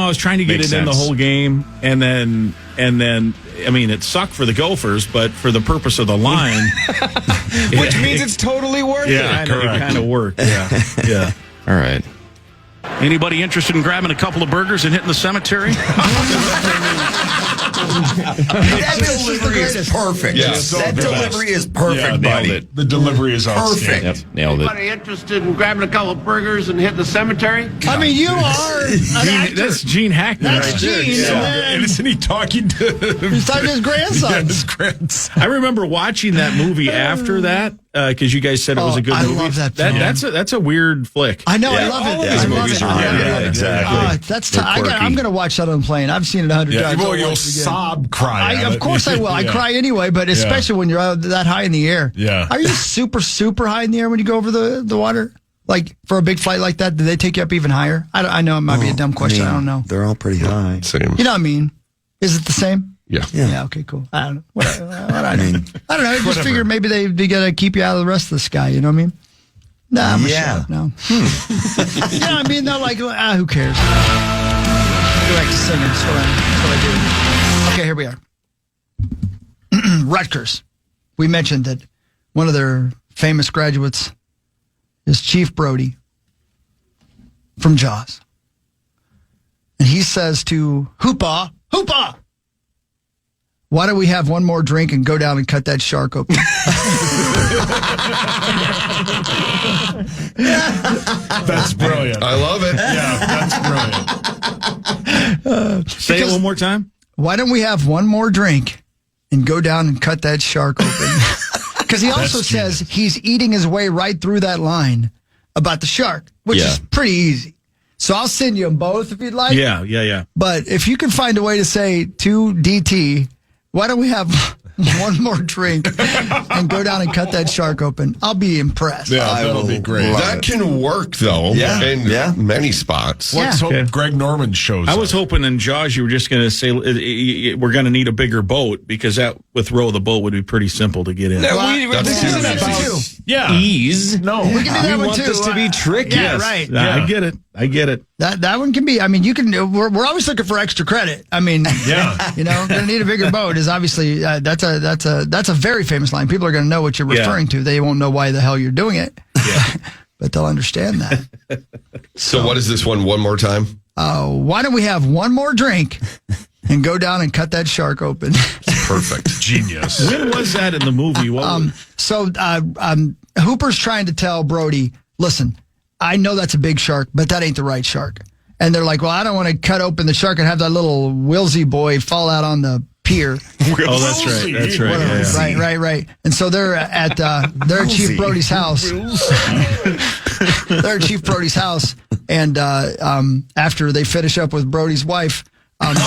was trying to get it in the whole game, and then I mean, it sucked for the Gophers, but for the purpose of the line, which means it's totally worth it. It kind of worked. Yeah. All right. Anybody interested in grabbing a couple of burgers and hitting the cemetery? That delivery is perfect. That delivery is perfect, buddy. It. The delivery is perfect. Yep, nailed it. Anybody interested in grabbing a couple of burgers and hitting the cemetery? I mean, you are an actor. That's Gene Hackman. That's Gene. And isn't he talking to... He's talking to his grandson. Yeah, his grandson. I remember watching that movie after that because you guys said it was a good movie. I love that film. That's a weird flick. I know. I love it. All of these movies are weird. Exactly. I'm going to watch that on the plane. I've seen it 100 times. Well, you'll sob cry. Of course I will. I cry anyway, but especially when you're that high in the air. Yeah. Are you super, super high in the air when you go over the water? Like, for a big flight like that, do they take you up even higher? I know it might be a dumb question. I don't know. They're all pretty high. Same. You know what I mean? Is it the same? Yeah. Yeah, okay, cool. I don't know. What I know. I just figured maybe they got to keep you out of the rest of the sky. You know what I mean? Nah, I'm no. You know what I mean? They're like, who cares? I go back to singing. That's what I do. Okay, here we are. Rutgers. We mentioned that one of their famous graduates is Chief Brody from Jaws. And he says to Hoopa, why don't we have one more drink and go down and cut that shark open? That's brilliant. I love it. Yeah, that's brilliant. Say it one more time. Why don't we have one more drink and go down and cut that shark open? Because he also says he's eating his way right through that line about the shark, which is pretty easy. So I'll send you them both if you'd like. Yeah. But if you can find a way to say to DT, why don't we have one more drink and go down and cut that shark open, I'll be impressed. Yeah, that'll be great. That can work, though, in many spots. Let's hope Greg Norman shows I was hoping in Jaws you were just going to say we're going to need a bigger boat because that with row the boat would be pretty simple to get in. This isn't about ease. No. We can do that we one want too. this to be tricky. Yeah, right. I get it. That one can be. I mean, you can. We're always looking for extra credit. I mean, gonna need a bigger boat is obviously that's a very famous line. People are gonna know what you're referring to. They won't know why the hell you're doing it, but they'll understand that. So what is this one more time? Why don't we have one more drink and go down and cut that shark open? Perfect. Genius. When was that in the movie? Hooper's trying to tell Brody, listen, I know that's a big shark, but that ain't the right shark. And they're like, well, I don't want to cut open the shark and have that little Wilsey boy fall out on the pier. Oh, that's right. That's right. Whatever. Yeah. Right. And so they're at Chief Brody's house. They're at Chief Brody's house, and after they finish up with Brody's wife. What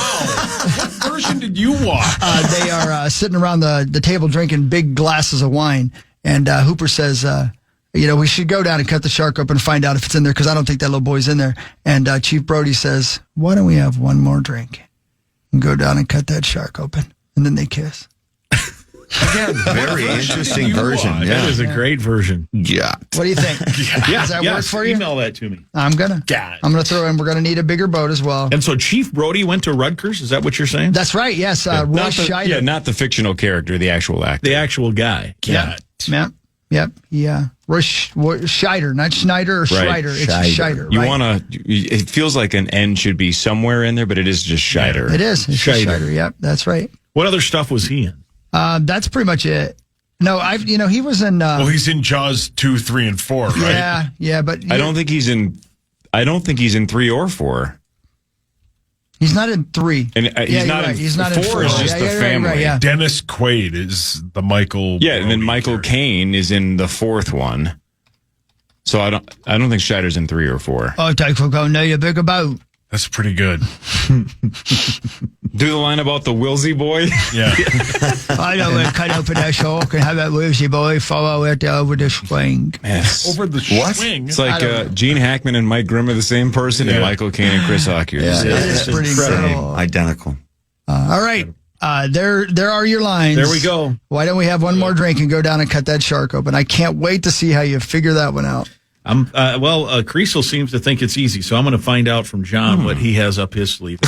version did you watch? They are sitting around the table drinking big glasses of wine, and Hooper says, we should go down and cut the shark open and find out if it's in there, because I don't think that little boy's in there. And Chief Brody says, why don't we have one more drink and go down and cut that shark open? And then they kiss. Again, very interesting version. Yeah. That is a great version. Yeah. What do you think? Does that work for you? Email that to me. I'm gonna throw in. We're gonna need a bigger boat as well. And so Chief Brody went to Rutgers. Is that what you're saying? That's right. Yes. Roy Scheider. Yeah, not the fictional character, the actual actor. The actual guy. Yep. Yeah. Roy Scheider, not Schneider or Schreider. It's Scheider. You right? want to? It feels like an N should be somewhere in there, but it is just Scheider. It is. It's Scheider. Yep. That's right. What other stuff was he in? That's pretty much it. No, he was in. Well, he's in Jaws 2, 3, and 4, right? Yeah, but I don't think he's in 3 or 4. He's not in 3. And he's not in 4. Is just the family. Right. Dennis Quaid is the Michael. Yeah, and then Michael Caine is in the 4th one. So I don't think Scheider's in 3 or 4. Oh, take for go know your bigger boat. That's pretty good. Do the line about the Wilsey boy? Yeah. I know we'll cut open that shark and have that Wilsey boy follow it over the swing. Yes. Over the swing? It's like Gene Hackman and Mike Grimm are the same person, and Michael Caine and Chris Hockey. Yeah, it's pretty incredible. Identical. All right. There are your lines. There we go. Why don't we have one more drink and go down and cut that shark open? I can't wait to see how you figure that one out. Kriesel seems to think it's easy, so I'm going to find out from John what he has up his sleeve.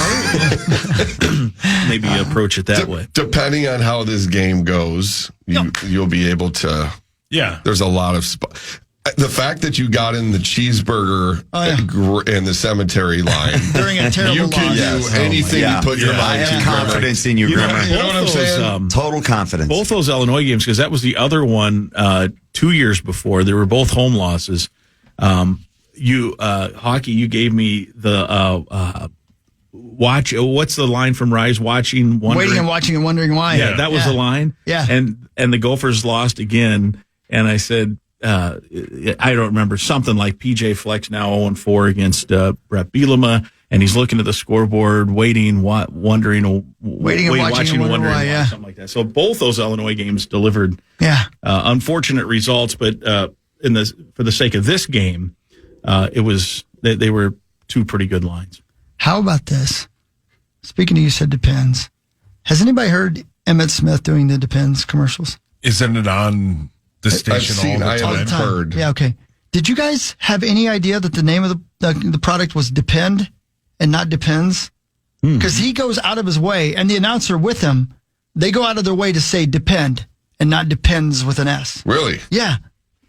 Maybe approach it that way. Depending on how this game goes, you'll be able to. Yeah. There's a lot of the fact that you got in the cheeseburger and the cemetery line during a terrible you can loss. do anything you put your mind to. I have confidence in you, Grimmer. You know what I'm saying? Total confidence. Both those Illinois games, because that was the other one 2 years before. They were both home losses. Hockey, you gave me the watch. What's the line from Rise? Waiting and watching and wondering why. Yeah, that was the line. Yeah, and the Gophers lost again. And I said, I don't remember, something like PJ Fleck's now 0-4 against Brett Bielema, and he's looking at the scoreboard, waiting, wondering watching, wondering why, something like that. So both those Illinois games delivered unfortunate results, but for the sake of this game, they were two pretty good lines. How about this? Speaking of, you said Depends. Has anybody heard Emmett Smith doing the Depends commercials? Isn't it on the station all the time? I've heard. Yeah, okay. Did you guys have any idea that the name of the product was Depend and not Depends? Because he goes out of his way, and the announcer with him, they go out of their way to say Depend and not Depends with an S. Really? Yeah.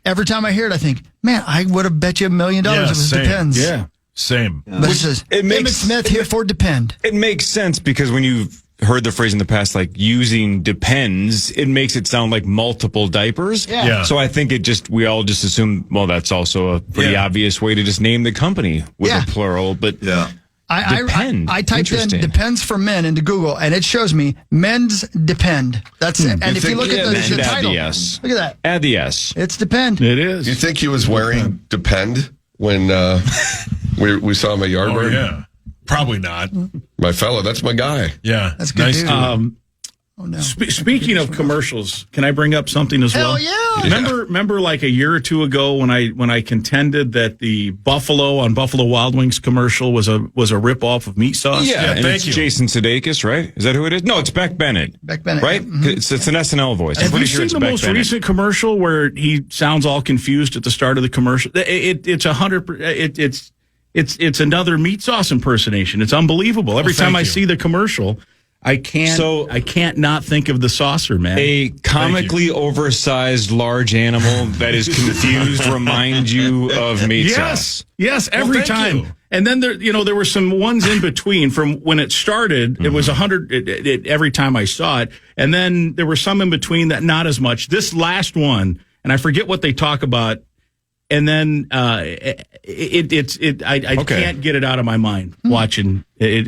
Every time I hear it, I think, man, I would have bet you $1 million it was Depends. Yeah, same. But it says, Emmett Smith here for Depend. It makes sense because when you've heard the phrase in the past, like using Depends, it makes it sound like multiple diapers. Yeah. So I think we all just assume, well, that's also a pretty obvious way to just name the company with a plural. But Depend. I typed in Depends for Men into Google, and it shows me Men's Depend. That's it. And if you look at the title, look at that. Add the S. It's Depend. It is. You think he was wearing Depend when we saw him at Yardbird? Oh, yeah. Probably not. My fella, that's my guy. Yeah. That's good. Nice Speaking of commercials, can I bring up something as well? Hell yeah. Remember like a year or two ago when I contended that the Buffalo Wild Wings commercial was a ripoff of meat sauce? Yeah, and it's Jason Sudeikis, right? Is that who it is? No, it's Beck Bennett. Beck Bennett. Right? Mm-hmm. It's an SNL voice. I'm Have pretty you sure seen it's the Beck most Bennett. recent commercial where he sounds all confused at the start of the commercial? It's 100%. It's another meat sauce impersonation. It's unbelievable. Every time I see the commercial, I can't not think of the saucer, man. A comically oversized large animal that is confused reminds you of meat sauce. Yes, every time. And then there were some ones in between from when it started. It was 100 every time I saw it, and then there were some in between that not as much. This last one, and I forget what they talk about. And then I can't get it out of my mind watching it.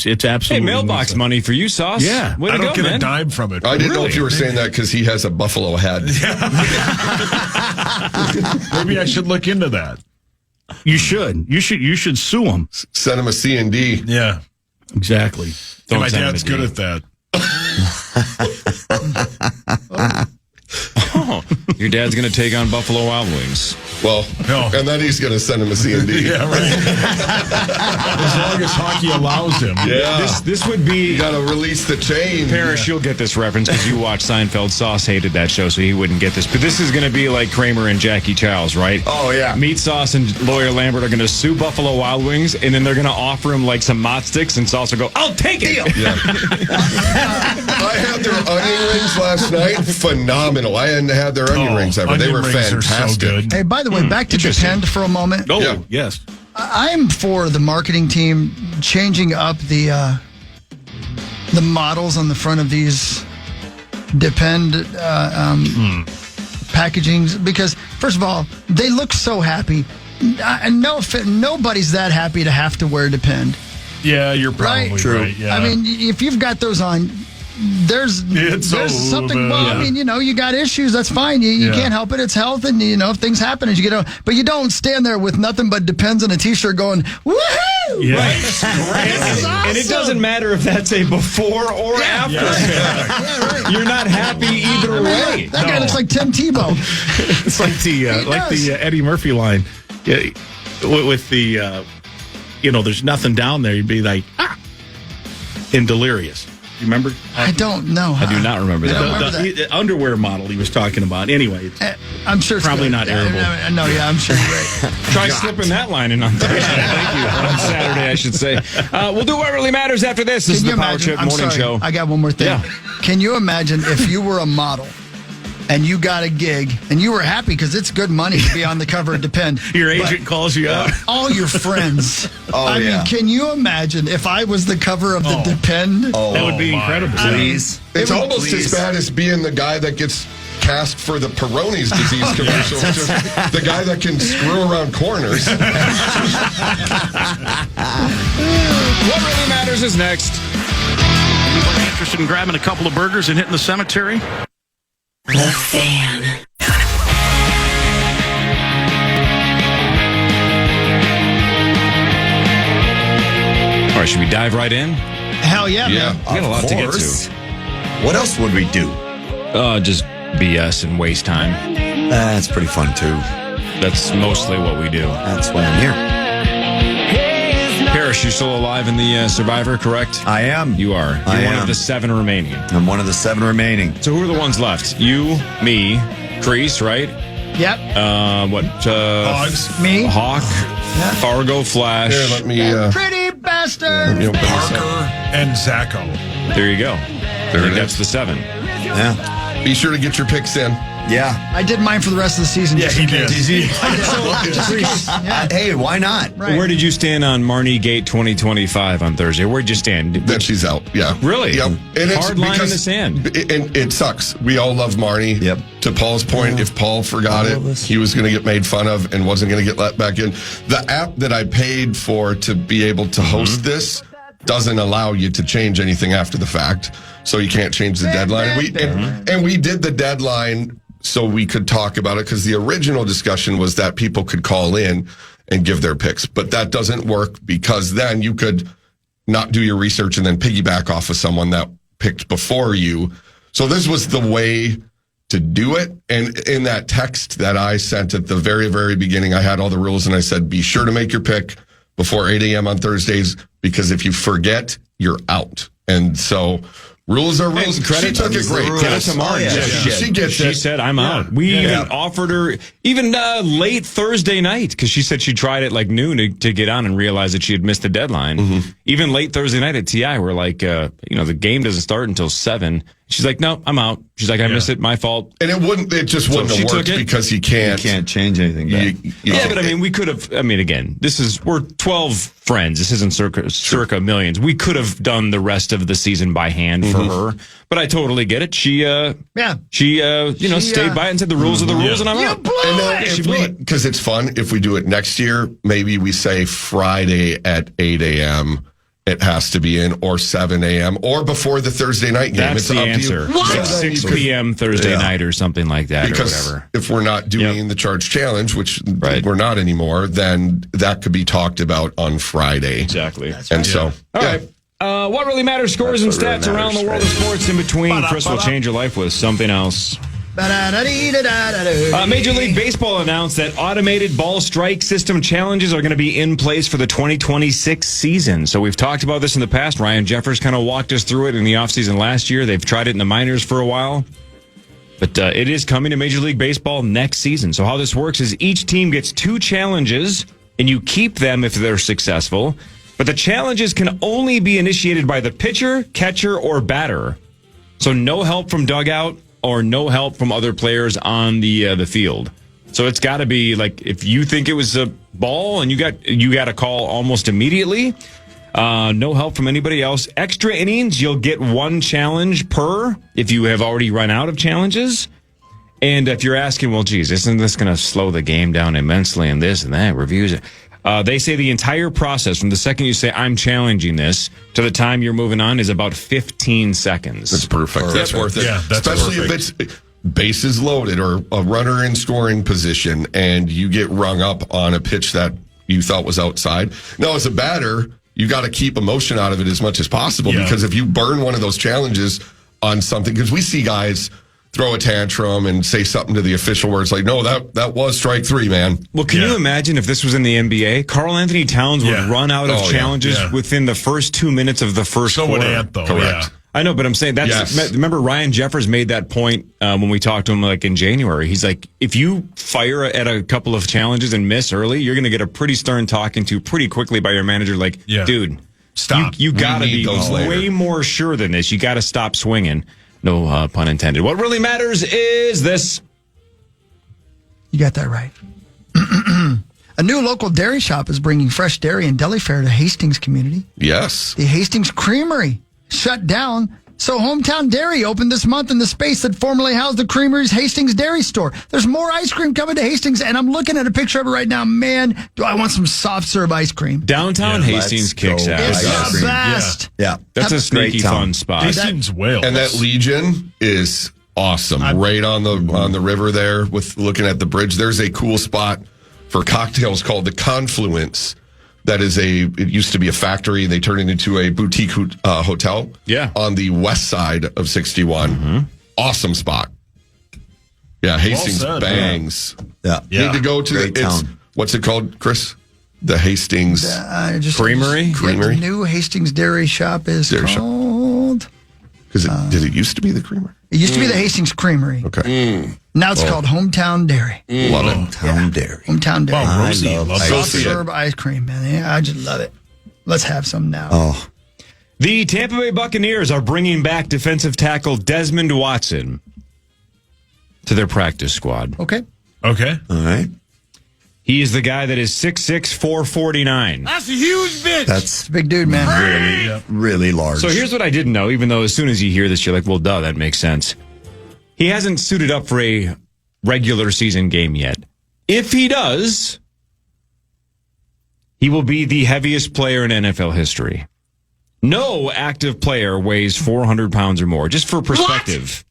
It's absolutely hey, mailbox money for you, Sauce. Yeah, I don't get a dime from it. I didn't know if you were saying that because he has a buffalo head. Maybe I should look into that. You should sue him. Send him a C&D. Yeah, exactly. Hey, my dad's good at that. Oh, your dad's going to take on Buffalo Wild Wings. Well, and then he's going to send him a C&D. Yeah, right. As long as hockey allows him. Yeah. This would be... You got to release the chain. Parrish, you'll get this reference because you watched Seinfeld. Sauce hated that show, so he wouldn't get this. But this is going to be like Kramer and Jackie Childs, right? Oh, yeah. Meat Sauce and Lawyer Lambert are going to sue Buffalo Wild Wings, and then they're going to offer him like some mott sticks, and Sauce will go, I'll take it! Yeah. I had their onion rings last night. Phenomenal. I hadn't had their onion rings ever. They were fantastic. So good. Hey, by the way, back to Depend for a moment. Oh, Yeah. yes. I'm for the marketing team changing up the models on the front of these Depend packagings because, first of all, they look so happy. Nobody's that happy to have to wear Depend. Yeah, you're probably right. Yeah. I mean, if you've got those on, there's something. Well, I mean, you got issues. That's fine. You can't help it. It's health, and if things happen as you get on. But you don't stand there with nothing but Depends on a T-shirt going woohoo. Yeah. Right. This is awesome. And it doesn't matter if that's a before or after. Yeah, right. You're not happy either way. That guy looks like Tim Tebow. It's like the Eddie Murphy line. Yeah, with the there's nothing down there. You'd be like in delirious. You remember? I don't know. I do not remember that. The underwear model he was talking about. Anyway, I'm sure it's probably not airable. No, I'm sure you're right. Try slipping that line in on Thursday. Thank you. On Saturday, I should say. We'll do what really matters after this. This is the Power Trip Morning Show. I got one more thing. Yeah. Can you imagine if you were a model and you got a gig and you were happy because it's good money to be on the cover of Depend? Your agent calls you out. All your friends. I mean, can you imagine if I was the cover of the Depend? That would be incredible. Please. It's almost as bad as being the guy that gets cast for the Peyronie's disease commercial. Just the guy that can screw around corners. What really matters is next. Anybody interested in grabbing a couple of burgers and hitting the cemetery? The Fan. All right, should we dive right in? Hell yeah, man. We got a lot to get to. What else would we do? Just BS and waste time. That's pretty fun, too. That's mostly what we do. That's why I'm here. Parrish, you're still alive in the Survivor, correct? I am. You are. You're one of the 7 remaining. I'm one of the 7 remaining. So who are the ones left? You, me, Kriesel, right? Yep. Hogs. Me. Hawk, Fargo, Flash. Here, let me... Pretty bastard. let me open this Parker up. and Zacho. There you go. There it That's is. the 7. Yeah. Be sure to get your picks in. Yeah. I did mine for the rest of the season. Yeah, he did. Hey, why not? Right. Where did you stand on Marnie Gate 2025 on Thursday? Where'd you stand? That she's out. Yeah. Really? Yep. And Hard line in the sand. It sucks. We all love Marnie. Yep. To Paul's point, if Paul forgot it, he was going to get made fun of and wasn't going to get let back in. The app that I paid for to be able to host this doesn't allow you to change anything after the fact. So you can't change the deadline. And we did the deadline so we could talk about it because the original discussion was that people could call in and give their picks. But that doesn't work because then you could not do your research and then piggyback off of someone that picked before you. So this was the way to do it. And in that text that I sent at the very, very beginning, I had all the rules and I said, be sure to make your pick before 8 a.m. on Thursdays because if you forget, you're out. And so... rules are rules. And credit she took it great. Credit to Marnie. She gets it. She said, I'm out. We even offered her, even late Thursday night, because she said she tried at like noon to get on and realized that she had missed the deadline. Even late Thursday night at TI, we're like, the game doesn't start until 7. She's like, no, I'm out. She's like, I missed it. My fault. And it just wouldn't have worked because he can't change anything back. But I mean, we could have, again, we're 12 friends. This isn't circa millions. We could have done the rest of the season by hand for her, but I totally get it. She stayed by it and said the rules are the rules and I'm out. Because it's fun, if we do it next year, maybe we say Friday at 8 a.m., it has to be in, or 7 a.m., or before the Thursday night game. That's the answer. Like 6 p.m. Thursday night or something like that, because or whatever. If we're not doing the Charge Challenge, which we're not anymore, then that could be talked about on Friday. Exactly. So, all right. What really matters? Scores and stats around the world of sports in between. Chris will change your life with something else. Major League Baseball announced that automated ball strike system challenges are going to be in place for the 2026 season. So we've talked about this in the past. Ryan Jeffers kind of walked us through it in the offseason last year. They've tried it in the minors for a while. But it is coming to Major League Baseball next season. So how this works is each team gets 2 challenges, and you keep them if they're successful. But the challenges can only be initiated by the pitcher, catcher, or batter. So no help from dugout or no help from other players on the field. So it's got to be like, if you think it was a ball and you got a call almost immediately. No help from anybody else. Extra innings, you'll get 1 challenge per if you have already run out of challenges. And if you're asking, well, geez, isn't this going to slow the game down immensely and this and that, reviews? They say the entire process from the second you say, I'm challenging this, to the time you're moving on is about 15 seconds. That's perfect. That's worth it. Yeah, that's especially perfect. if it's bases loaded or a runner in scoring position and you get rung up on a pitch that you thought was outside. Now, as a batter, you got to keep emotion out of it as much as possible, because if you burn one of those challenges on something, because we see guys throw a tantrum and say something to the official where it's like, no, that was strike 3, man. Well, can you imagine if this was in the NBA? Karl Anthony Towns would run out of challenges within the first 2 minutes of the first quarter. So would Ant, though. Correct. I know, but I'm saying remember Ryan Jeffers made that point when we talked to him like in January. He's like, if you fire at a couple of challenges and miss early, you're going to get a pretty stern talking to pretty quickly by your manager. Like, dude, stop. You got to be way more sure than this. You got to stop swinging. No pun intended. What really matters is this. You got that right. A new local dairy shop is bringing fresh dairy and deli fare to Hastings community. Yes. The Hastings Creamery shut down, so Hometown Dairy opened this month in the space that formerly housed the Creamery's Hastings Dairy Store. There's more ice cream coming to Hastings, and I'm looking at a picture of it right now. Man, do I want some soft serve ice cream. Downtown Hastings kicks ass. It's the best. Yeah. That's a sneaky fun spot. Hastings Wales. And that Legion is awesome. Right on the river there with looking at the bridge. There's a cool spot for cocktails called the Confluence. That is it used to be a factory. They turned it into a boutique hotel. Yeah. On the west side of 61. Mm-hmm. Awesome spot. Yeah, Hastings bangs. Yeah. Need to go to Great town. What's it called, Chris? The Hastings Creamery? The new Hastings Dairy Shop is called... Because did it used to be the Creamery? It used to be the Hastings Creamery. Okay. Now it's called Hometown Dairy. Love it. Hometown Dairy. Hometown Dairy. Wow, Rosie, love soft serve ice cream, man. Yeah, I just love it. Let's have some now. Oh. The Tampa Bay Buccaneers are bringing back defensive tackle Desmond Watson to their practice squad. Okay. All right. He is the guy that is 6'6", 449. That's a huge bitch. That's a big dude, man. Really large. So here's what I didn't know, even though as soon as you hear this, you're like, well, duh, that makes sense. He hasn't suited up for a regular season game yet. If he does, he will be the heaviest player in NFL history. No active player weighs 400 pounds or more, just for perspective.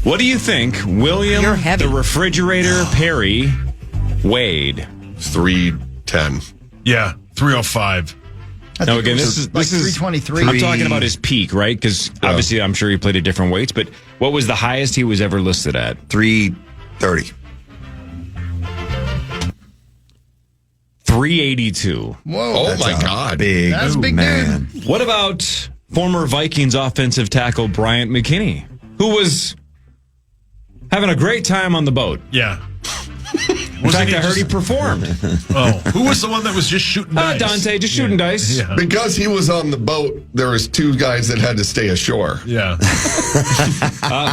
What do you think William the Refrigerator Perry weighed? 310. Yeah, 305. Now again, this is 323. I'm talking about his peak, right? Because obviously, I'm sure he played at different weights. But what was the highest he was ever listed at? 330. 382. Whoa! Oh my God! Big. That's a big man. dude. What about former Vikings offensive tackle Bryant who was having a great time on the boat? Yeah. In fact, I heard he performed. Who was the one that was just shooting dice? Dante, just shooting dice. Yeah. Because he was on the boat, there was 2 guys that had to stay ashore. Yeah.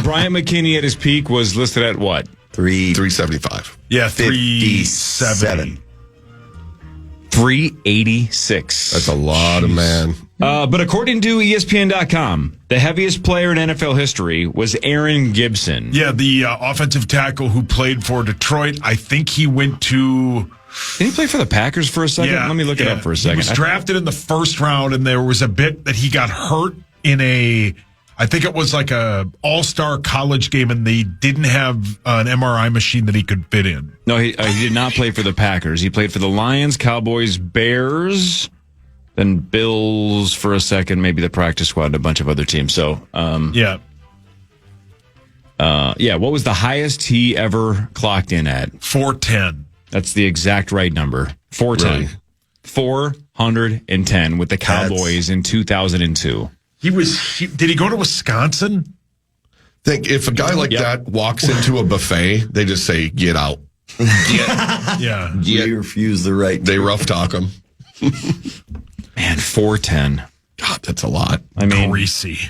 Brian McKinney at his peak was listed at what? 375. Yeah, 370. 386. That's a lot of man. But according to ESPN.com, the heaviest player in NFL history was Aaron Gibson. Yeah, the offensive tackle who played for Detroit. I think he went to... Did he play for the Packers for a second? Let me look it up for a second. He was drafted in the first round, and there was a bit that he got hurt in a... I think it was like a all-star college game, and they didn't have an MRI machine that he could fit in. No, he did not play for the Packers. He played for the Lions, Cowboys, Bears, then Bills for a second, maybe the practice squad, and a bunch of other teams. So, yeah. What was the highest he ever clocked in at? 410. That's the exact right number. 410. Really? 410 with the Cowboys in 2002. Did he go to Wisconsin? Think if a guy like that walks into a buffet, they just say, "Get out." Yeah. You refuse the right. They rough talk him. Man, 410. God, that's a lot. I mean, greasy.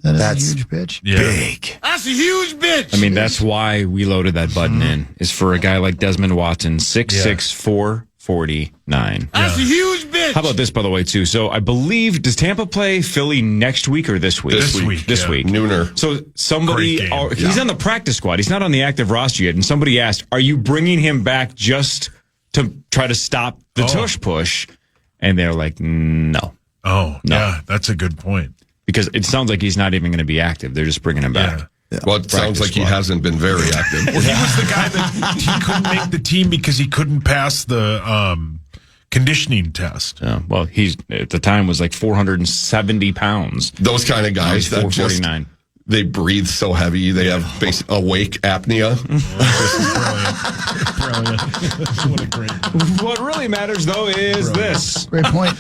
That's a huge bitch. Yeah. Big. That's a huge bitch. I mean, that's why we loaded that button in, is for a guy like Desmond Watson, 6'6", 449. That's a huge bitch. How about this, by the way, too? So I believe, does Tampa play Philly next week or this week? This week. Nooner. So somebody, he's on the practice squad. He's not on the active roster yet. And somebody asked, are you bringing him back just to try to stop the tush push? And they're like, no. Oh, no. Yeah, that's a good point. Because it sounds like he's not even going to be active. They're just bringing him back. Yeah. Well, it sounds like he hasn't been very active. Well, he was the guy that he couldn't make the team because he couldn't pass the conditioning test. Well, he's at the time was like 470 pounds. Those kind of guys that 449. They breathe so heavy. They have awake apnea. Brilliant. What a great. What really matters, though, is this. Great point.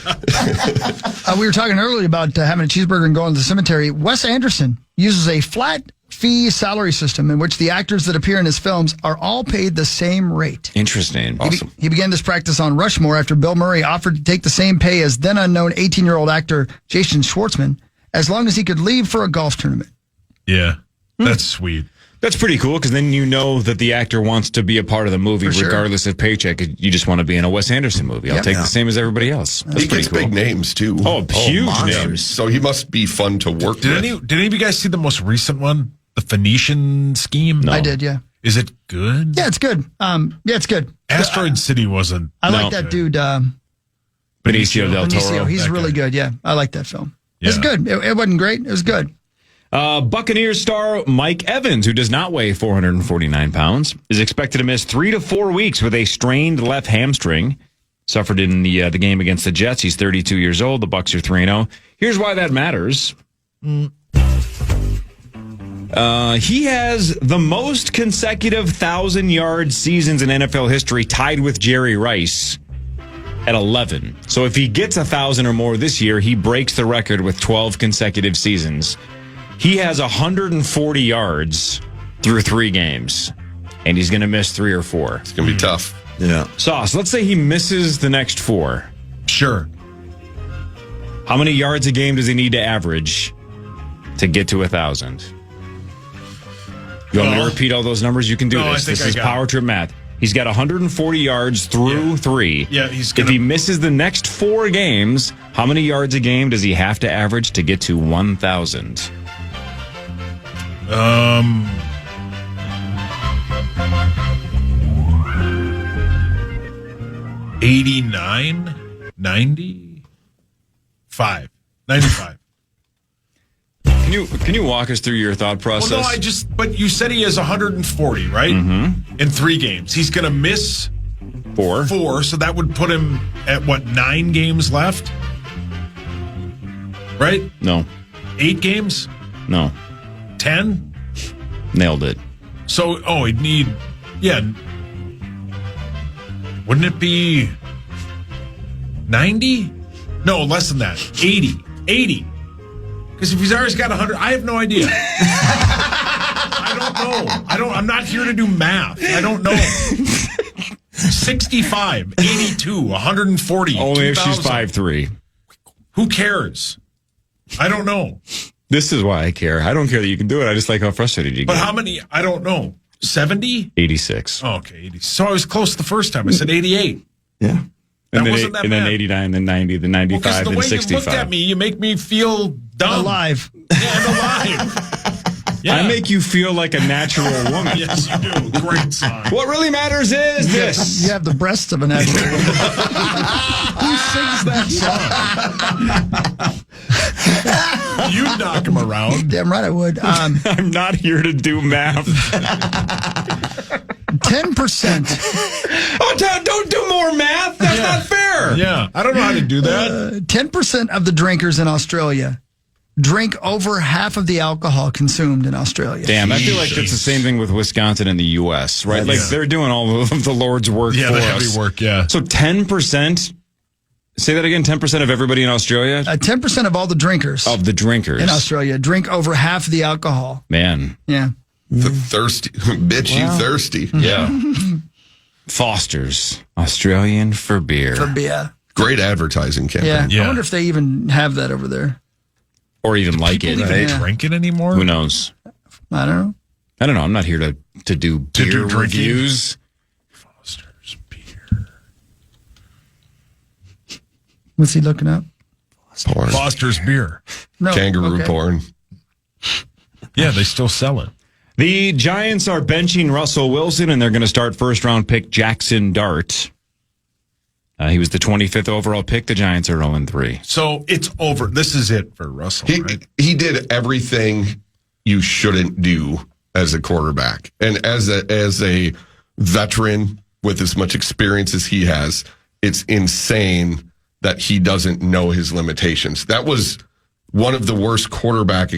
We were talking earlier about having a cheeseburger and going to the cemetery. Wes Anderson uses a flat fee salary system in which the actors that appear in his films are all paid the same rate. Interesting. Awesome. He began this practice on Rushmore after Bill Murray offered to take the same pay as then unknown 18-year-old actor Jason Schwartzman as long as he could leave for a golf tournament. Yeah, that's sweet. That's pretty cool, because then you know that the actor wants to be a part of the movie regardless of paycheck. You just want to be in a Wes Anderson movie. I'll take the same as everybody else. That's he gets cool. big names, too. Oh, huge names. So he must be fun to work with. Did any of you guys see the most recent one? The Phoenician Scheme? No. I did, yeah. Is it good? Yeah, it's good. It's good. Asteroid City wasn't. I like that dude. Benicio del Toro. He's really good, yeah. I like that film. It's good. It wasn't great. It was good. Buccaneers star Mike Evans, who does not weigh 449 pounds, is expected to miss 3 to 4 weeks with a strained left hamstring. Suffered in the game against the Jets. He's 32 years old. The Bucs are 3-0. Here's why that matters. He has the most consecutive 1,000-yard seasons in NFL history, tied with Jerry Rice at 11. So if he gets 1,000 or more this year, he breaks the record with 12 consecutive seasons. He has 140 yards through 3 games, and he's going to miss 3 or 4. It's going to be tough. Yeah. Sauce, let's say he misses the next 4. Sure. How many yards a game does he need to average to get to 1,000? You want me to repeat all those numbers? You can do this. This is power trip math. He's got 140 yards through 3. Yeah, if he misses the next 4 games, how many yards a game does he have to average to get to 1,000? 89, 95. Can you walk us through your thought process? Well, no, but you said he has 140, right? Mm-hmm. In 3 games. He's going to miss 4, so that would put him at 9 games left? Right? No. 8 games? No. 10? Nailed it. So, he'd need, wouldn't it be 90? No, less than that. 80. Because if he's already got 100, I have no idea. I don't know. I'm not here to do math. I don't know. 65, 82, 140. Only if she's 2,000. 5'3". Who cares? I don't know. This is why I care. I don't care that you can do it. I just like how frustrated you But get. how many? I don't know. 70? 86. Oh, okay, 80. So I was close the first time. I said 88. Yeah. That wasn't that and bad. then 89, then 90, then 95, Well, 'cause the then way 65. you looked at me, you make me feel dumb. Alive. Yeah, I'm alive. Yeah. I make you feel like a natural woman. Yes, you do. Great song. What really matters is this. You have the breasts of a natural woman. Who sings that song? You knock him around. Damn right I would. I'm not here to do math. 10%. Oh, don't do more math. That's not fair. Yeah, I don't know how to do that. 10% of the drinkers in Australia drink over half of the alcohol consumed in Australia. Damn, I feel like it's the same thing with Wisconsin and the U.S., right? Like they're doing all of the Lord's work for the us. heavy work, yeah. So 10%, say that again, 10% of everybody in Australia? 10% of all the drinkers Of the drinkers. in Australia drink over half of the alcohol. Man. Yeah. The thirsty. Bitch, you thirsty. Yeah. Foster's, Australian for beer. For beer. Great advertising campaign. Yeah. I wonder if they even have that over there. Or even like it. Do they drink it anymore? Who knows? I don't know. I don't know. I'm not here to do beer do drinking? reviews. Foster's beer. What's he looking up? Porn. Foster's beer. No. Kangaroo okay. porn. Yeah, they still sell it. The Giants are benching Russell Wilson, and they're going to start first-round pick Jackson Dart. He was the 25th overall pick. The Giants are 0-3. So it's over. This is it for Russell, right? He did everything you shouldn't do as a quarterback. And as a veteran with as much experience as he has, it's insane that he doesn't know his limitations. That was one of the worst quarterback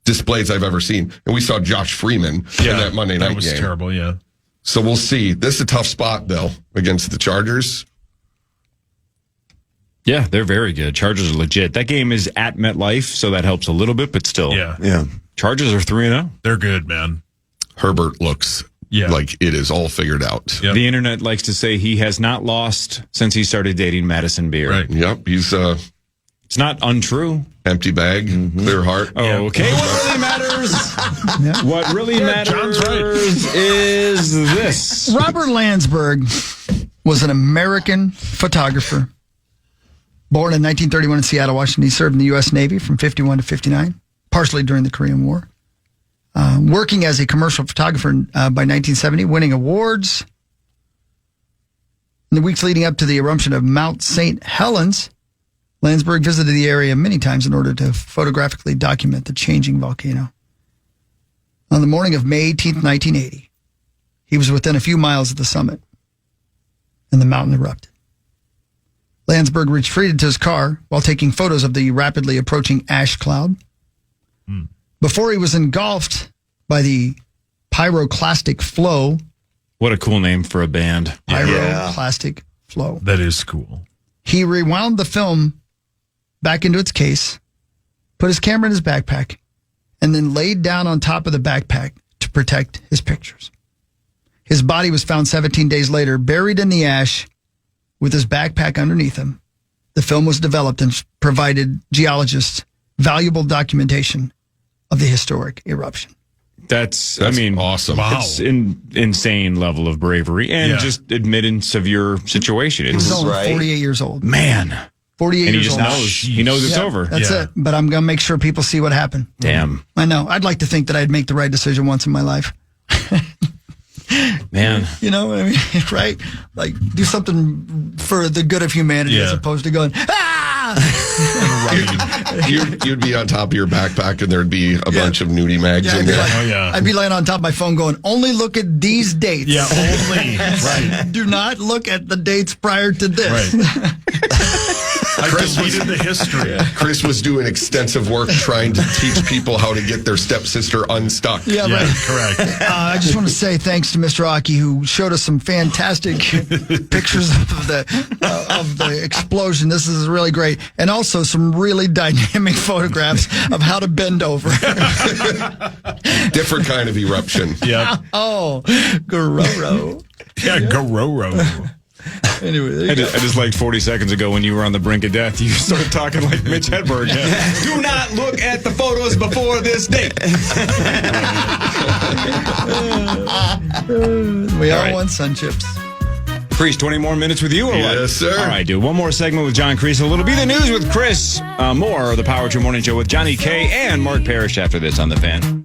displays I've ever seen. And we saw Josh Freeman in that Monday night game. That was terrible, yeah. So we'll see. This is a tough spot, though, against the Chargers. Yeah, they're very good. Chargers are legit. That game is at MetLife, so that helps a little bit, but still. Yeah. Chargers are 3-0. They're good, man. Herbert looks like it is all figured out. Yep. The internet likes to say he has not lost since he started dating Madison Beer. Right. Yep. He's it's not untrue. Empty bag, clear heart. Oh, okay. What really matters? What really John's right. matters is this. Robert Landsberg was an American photographer. Born in 1931 in Seattle, Washington. He served in the U.S. Navy from 51 to 59, partially during the Korean War. Working as a commercial photographer by 1970, winning awards. In the weeks leading up to the eruption of Mount St. Helens, Landsberg visited the area many times in order to photographically document the changing volcano. On the morning of May 18th, 1980, he was within a few miles of the summit, and the mountain erupted. Landsberg retreated to his car while taking photos of the rapidly approaching ash cloud. Before he was engulfed by the pyroclastic flow. What a cool name for a band. Pyroclastic flow. That is cool. He rewound the film back into its case, put his camera in his backpack, and then laid down on top of the backpack to protect his pictures. His body was found 17 days later, buried in the ash with his backpack underneath him. The film was developed and provided geologists valuable documentation of the historic eruption. That's awesome. Wow. It's insane level of bravery and just admittance of your situation. He was only 48 years old. Man. 48 and he years just old. knows. He knows it's over. That's it. But I'm going to make sure people see what happened. Damn. I know. I'd like to think that I'd make the right decision once in my life. Man. You know what I mean? Right? Like, do something for the good of humanity as opposed to going, You'd be on top of your backpack and there'd be a bunch of nudie mags in there. I'd be laying on top of my phone going, only look at these dates. Yeah, only. Right. Do not look at the dates prior to this. Right. I deleted the history. Chris was doing extensive work trying to teach people how to get their stepsister unstuck. Yeah, right. Correct. I just want to say thanks to Mr. Aki, who showed us some fantastic pictures of the explosion. This is really great. And also some really dynamic photographs of how to bend over. Different kind of eruption. Yeah. Oh, Gororo. Yeah, go row. Anyway, I just liked 40 seconds ago when you were on the brink of death. You started talking like Mitch Hedberg. Do not look at the photos before this date. We all want sun chips. Priest, 20 more minutes with you or what? Yes, sir. All right, dude. One more segment with John Kriesel. It'll be the news with Chris. More of the Power Trip Morning Show with Johnny K and Mark Parrish after this on The Fan.